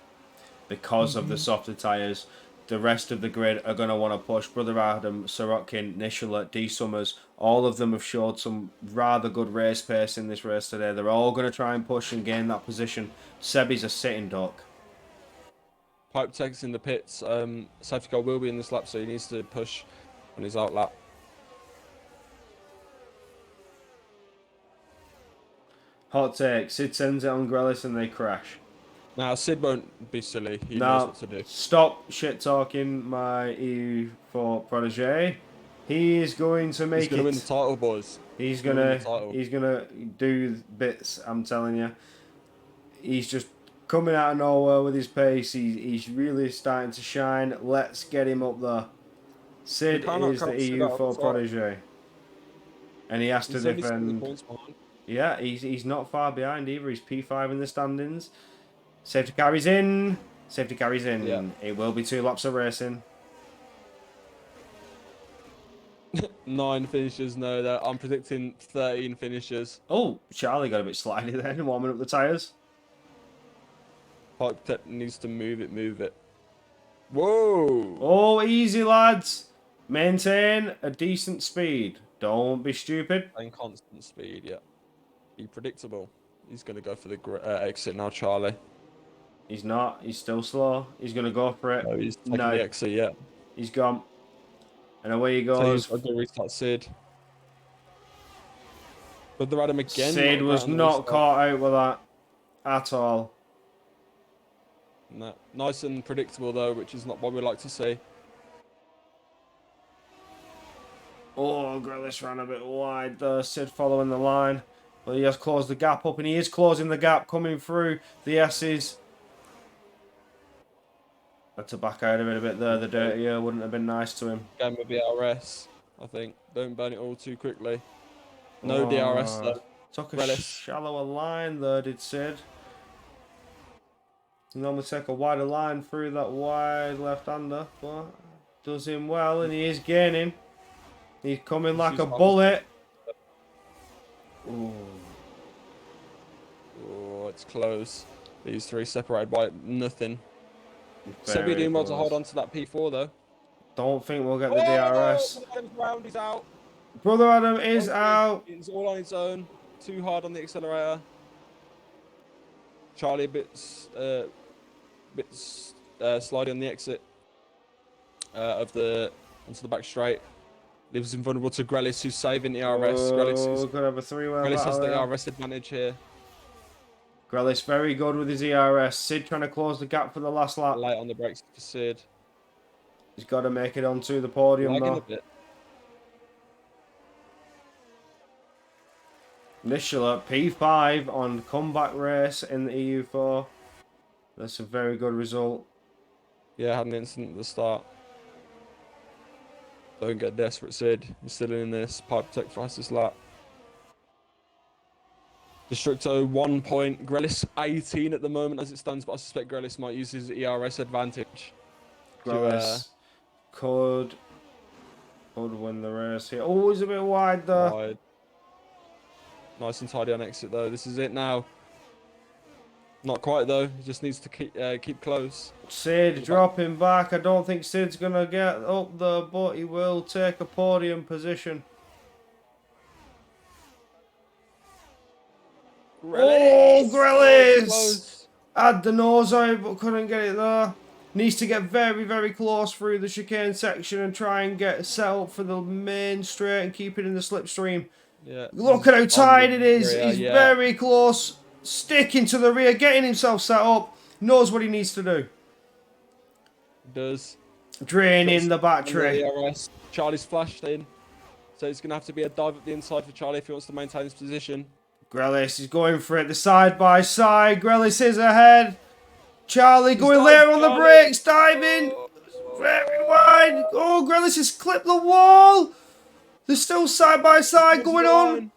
Speaker 4: Because of the softer tyres, the rest of the grid are going to want to push. Brother Adam, Sorokin, Nishala, D Summers, all of them have showed some rather good race pace in this race today. They're all going to try and push and gain that position. Sebi's a sitting duck.
Speaker 5: Pipe Tech's in the pits. Safety car will be in this lap, so he needs to push on his out lap.
Speaker 4: Hot take, Sid sends it on Grelis and they crash.
Speaker 5: Now, Sid won't be silly. He knows what to do.
Speaker 4: Stop shit talking my EU4 protege. He is going to make
Speaker 5: He's going to win the title, boys.
Speaker 4: He's gonna do bits. I'm telling you. He's just coming out of nowhere with his pace. He's really starting to shine. Let's get him up there. Sid is the EU4 protege, and he has to defend. Yeah, he's not far behind either. He's P5 in the standings. Safety car is in. Safety car is in.
Speaker 5: Yeah.
Speaker 4: It will be 2 laps of racing.
Speaker 5: 9 finishes, no. I'm predicting 13 finishes.
Speaker 4: Oh, Charlie got a bit slidey then, warming up the tyres.
Speaker 5: Pipe Tech needs to move it. Whoa!
Speaker 4: Oh, easy, lads. Maintain a decent speed. Don't be stupid.
Speaker 5: And constant speed, yeah. Be predictable. He's going to go for the exit now, Charlie.
Speaker 4: He's not. He's still slow. He's going to go for it.
Speaker 5: No, he's taking the exit, yeah.
Speaker 4: He's gone. And away he
Speaker 5: So
Speaker 4: goes.
Speaker 5: he's got to restart Sid. But they're at him again.
Speaker 4: Sid was not caught out with that at all.
Speaker 5: No. Nice and predictable, though, which is not what we like to see.
Speaker 4: Oh, Grelis ran a bit wide there. Sid following the line. But he has closed the gap up, and he is closing the gap coming through the S's. Had to back out of it a bit there. The dirtier wouldn't have been nice to him.
Speaker 5: Game with the DRS, I think. Don't burn it all too quickly. No DRS, though.
Speaker 4: Took a
Speaker 5: Grelis.
Speaker 4: shallower line there, did Sid. You normally take a wider line through that wide left-hander, but does him well, and he is gaining. He's coming like a bullet. Ooh.
Speaker 5: Oh, it's close. These 3 separated by nothing.
Speaker 4: Very
Speaker 5: Sebi doing well to
Speaker 4: close.
Speaker 5: hold on to that P4 though.
Speaker 4: Don't think we'll get the DRS.
Speaker 5: Round is out.
Speaker 4: Brother Adam is
Speaker 5: Oh,
Speaker 4: out.
Speaker 5: He's all on his own. Too hard on the accelerator. Charlie bits sliding on the exit of the onto the back straight. Leaves him vulnerable to Grelis, who's saving the RS.
Speaker 4: Oh, could have a three-way
Speaker 5: Grelis has
Speaker 4: battle
Speaker 5: the
Speaker 4: here.
Speaker 5: RS advantage here.
Speaker 4: Grelis very good with his ERS. Sid trying to close the gap for the last lap.
Speaker 5: Light on the brakes for Sid.
Speaker 4: He's got to make it onto the podium
Speaker 5: Lagging a
Speaker 4: though.
Speaker 5: bit.
Speaker 4: Nicola P5 on comeback race in the EU4. That's a very good result.
Speaker 5: Yeah, had an incident at the start. Don't get desperate, Sid. You're still in this. Pipe tech fastest lap. Destructo 1 point. Grelis 18 at the moment as it stands, but I suspect Grelis might use his ERS advantage.
Speaker 4: Grelis could win the race here. Oh, he's a bit wide there.
Speaker 5: Wide. Nice and tidy on exit though. This is it now. Not quite though. He just needs to keep close.
Speaker 4: Sid dropping back. I don't think Sid's going to get up there, but he will take a podium position. Oh, Grelis! Had the nose out, but couldn't get it there. Needs to get very, very close through the chicane section and try and get set up for the main straight and keep it in the slipstream.
Speaker 5: Yeah.
Speaker 4: Look at how tight it is. He's very close. Sticking to the rear, getting himself set up. Knows what he needs to do.
Speaker 5: Does.
Speaker 4: Draining the battery.
Speaker 5: Charlie's flashed in. So it's going to have to be a dive up the inside for Charlie if he wants to maintain his position.
Speaker 4: Grelis is going for it. The side by side. Grelis is ahead. Charlie going there on the brakes. Diving. Very wide. Oh, Grelis has clipped the wall. They're still side by side going on.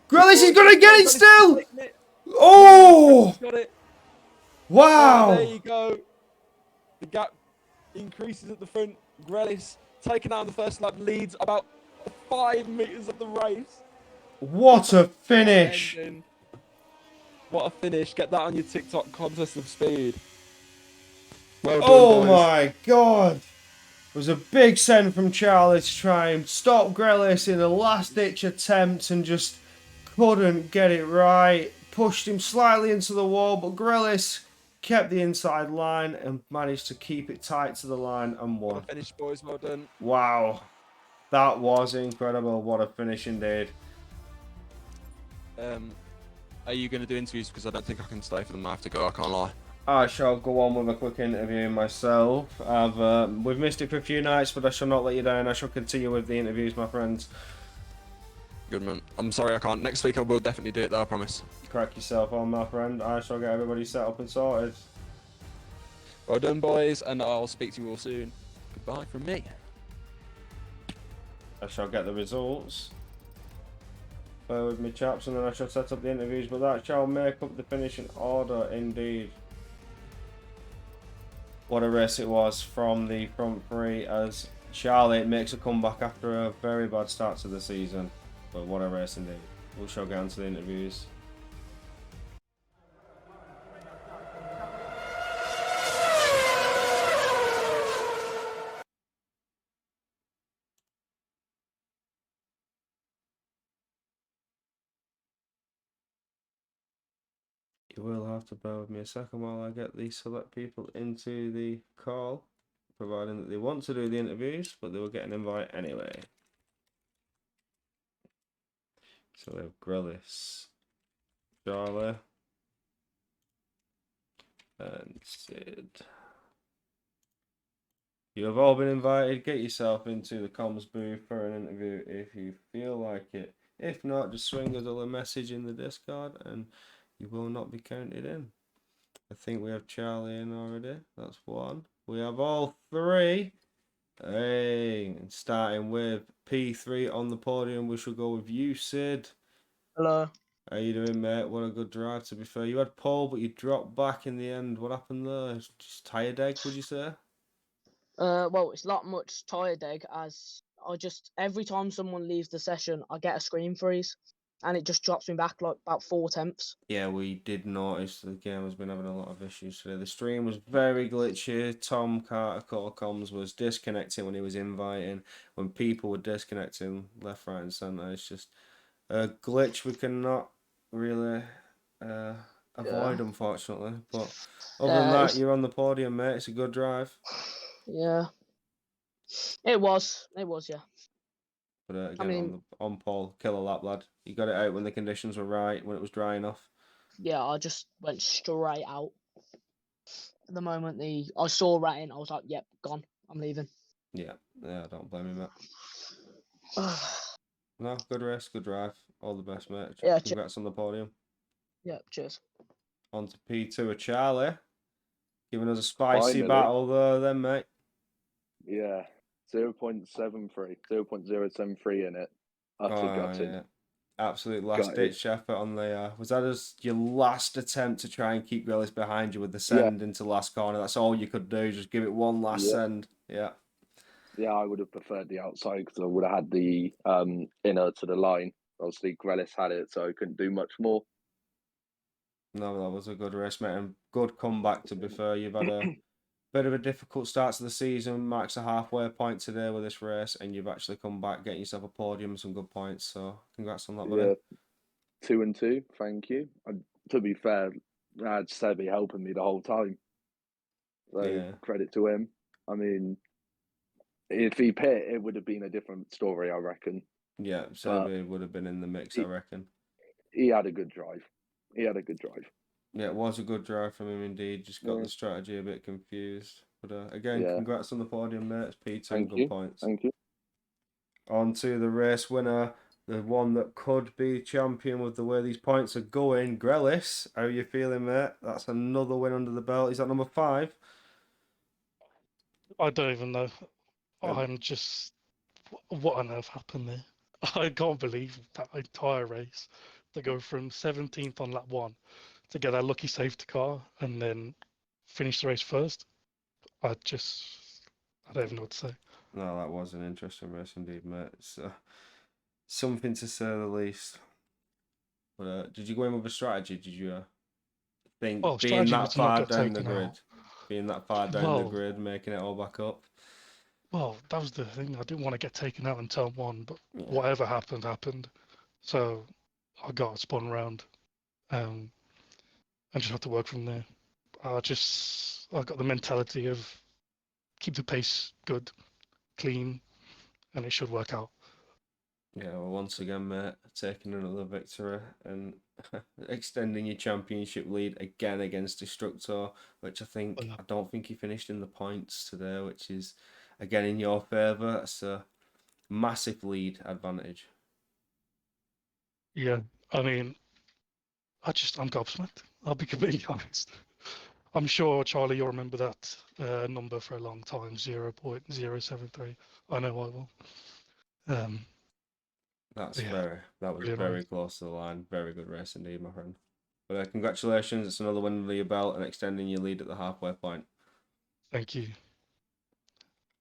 Speaker 4: Grelis is going to get it still. Oh. Wow.
Speaker 5: There you go. The gap increases at the front. Grelis taken out on the first lap, leads about 5 meters of the race.
Speaker 4: What a finish.
Speaker 5: What a finish. Get that on your TikTok contest of speed. Well done,
Speaker 4: oh
Speaker 5: boys.
Speaker 4: My God. It was a big send from Charlie to try and stop Grelis in a last-ditch attempt and just couldn't get it right. Pushed him slightly into the wall, but Grelis kept the inside line and managed to keep it tight to the line and won.
Speaker 5: Well finished, boys. Well done.
Speaker 4: Wow. That was incredible. What a finish indeed.
Speaker 5: Are you going to do interviews? Because I don't think I can stay for them. I have to go. I can't lie.
Speaker 4: I shall go on with a quick interview myself. We've missed it for a few nights, but I shall not let you down. I shall continue with the interviews, my friends.
Speaker 5: Good man. I'm sorry I can't. Next week I will definitely do it though, I promise.
Speaker 4: Crack yourself on, my friend. I shall get everybody set up and sorted.
Speaker 5: Well done, boys, and I'll speak to you all soon. Goodbye from me.
Speaker 4: I shall get the results. Bear with me, chaps, and then I shall set up the interviews, but that shall make up the finishing order indeed. What a race it was from the front three as Charlie makes a comeback after a very bad start to the season. But what a race indeed. We shall get on to the interviews. You will have to bear with me a second while I get these select people into the call, providing that they want to do the interviews, but they will get an invite anyway. So we have Grelis, Charlie, and Sid. You have all been invited. Get yourself into the comms booth for an interview if you feel like it. If not, just swing us all a message in the Discord and you will not be counted in. I think we have Charlie in already. That's one. We have all three. Hey, and starting with P3 on the podium, we shall go with you, Sid.
Speaker 6: Hello.
Speaker 4: How you doing, mate? What a good drive, to be fair. You had pole, but you dropped back in the end. What happened there? Just tired egg, would you say?
Speaker 6: Well, it's not much tired egg as every time someone leaves the session, I get a screen freeze. and it just drops me back like about 4 tenths.
Speaker 4: Yeah, we did notice the game has been having a lot of issues today. The stream was very glitchy. Tom Carter Core Comms was disconnecting when he was inviting. When people were disconnecting left, right, and centre, it's just a glitch we cannot really avoid, unfortunately. But other than
Speaker 6: Yeah,
Speaker 4: that, you're on the podium, mate. It's a good drive.
Speaker 6: yeah, it was, yeah.
Speaker 4: But
Speaker 6: I
Speaker 4: again,
Speaker 6: mean,
Speaker 4: on pole, killer lap, lad. You got it out when the conditions were right, when it was dry enough.
Speaker 6: yeah, I just went straight out. The moment I saw ratting, I was like, "Yep, gone. I'm leaving."
Speaker 4: Yeah, I don't blame you, mate. No, good race, good drive. All the best, mate.
Speaker 6: Yeah,
Speaker 4: Congrats on the podium.
Speaker 6: yeah, cheers.
Speaker 4: On to P2 with Charlie. Giving us a spicy
Speaker 7: Finally.
Speaker 4: battle there, then, mate.
Speaker 7: Yeah, 0.73, 0.073 in it. Utter gutted.
Speaker 4: Yeah. Absolute last
Speaker 7: Gutted.
Speaker 4: ditch effort on the. Was that just your last attempt to try and keep Grillis behind you with the
Speaker 7: Yeah.
Speaker 4: send into last corner? That's all you could do. Just give it one last
Speaker 7: Yeah.
Speaker 4: send. Yeah.
Speaker 7: Yeah, I would have preferred the outside because I would have had the inner to the line. Obviously, Grelis had it, so I couldn't do much more.
Speaker 4: No, that was a good race, mate, and good comeback. To be fair, you've had a bit of a difficult start to the season. Marks a halfway point today with this race, and you've actually come back, getting yourself a podium and some good points. So, congrats on that, buddy.
Speaker 7: Yeah, 2 and 2. Thank you. To be fair, I had Sebi helping me the whole time, so
Speaker 4: Yeah.
Speaker 7: credit to him. I mean, if he pit, it would have been a different story, I reckon.
Speaker 4: Yeah, Sebi would have been in the mix, I reckon.
Speaker 7: He had a good drive.
Speaker 4: Yeah, it was a good drive from him indeed. Just got the strategy a bit confused. But again, congrats on the podium, mate. It's P2 and good points.
Speaker 7: Thank you.
Speaker 4: On to the race winner, the one that could be champion with the way these points are going. Grelis, how are you feeling, mate? That's another win under the belt. Is that number 5?
Speaker 8: I don't even know. I'm just, what on earth happened there? I can't believe that entire race to go from 17th on lap 1 to get that lucky safety car and then finish the race first. I don't even know what to say.
Speaker 4: No, that was an interesting race indeed, mate. It's something to say the least. But did you go in with a strategy? Did you think being that far down the grid, the grid, making it all back up?
Speaker 8: Well, that was the thing. I didn't want to get taken out in turn 1, but whatever happened. So I got spun around, and just had to work from there. I got the mentality of keep the pace good, clean, and it should work out.
Speaker 4: Yeah, well, once again, mate, taking another victory and extending your championship lead again against Destructor, which I don't think he finished in the points today, which is again in your favour. It's a massive lead advantage.
Speaker 8: Yeah, I mean, I'm gobsmacked. I'll be completely honest. I'm sure, Charlie, you'll remember that number for a long time, 0.073. I know I will.
Speaker 4: That was very close to the line. Very good race indeed, my friend. But congratulations, it's another win under your belt and extending your lead at the halfway point.
Speaker 8: Thank you.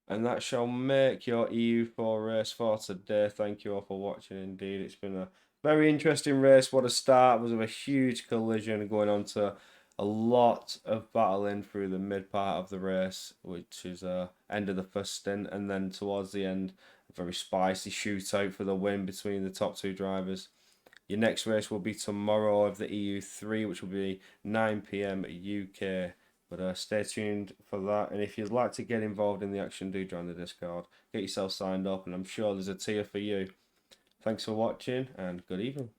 Speaker 4: And that shall make your EU4 race for today. Thank you all for watching indeed. It's been a very interesting race. What a start. It was a huge collision going on to a lot of battling through the mid part of the race, which is end of the first stint, and then towards the end, a very spicy shootout for the win between the top 2 drivers. Your next race will be tomorrow of the EU3, which will be 9 PM UK. But stay tuned for that. And if you'd like to get involved in the action, do join the Discord. Get yourself signed up, and I'm sure there's a tier for you. Thanks for watching, and good evening.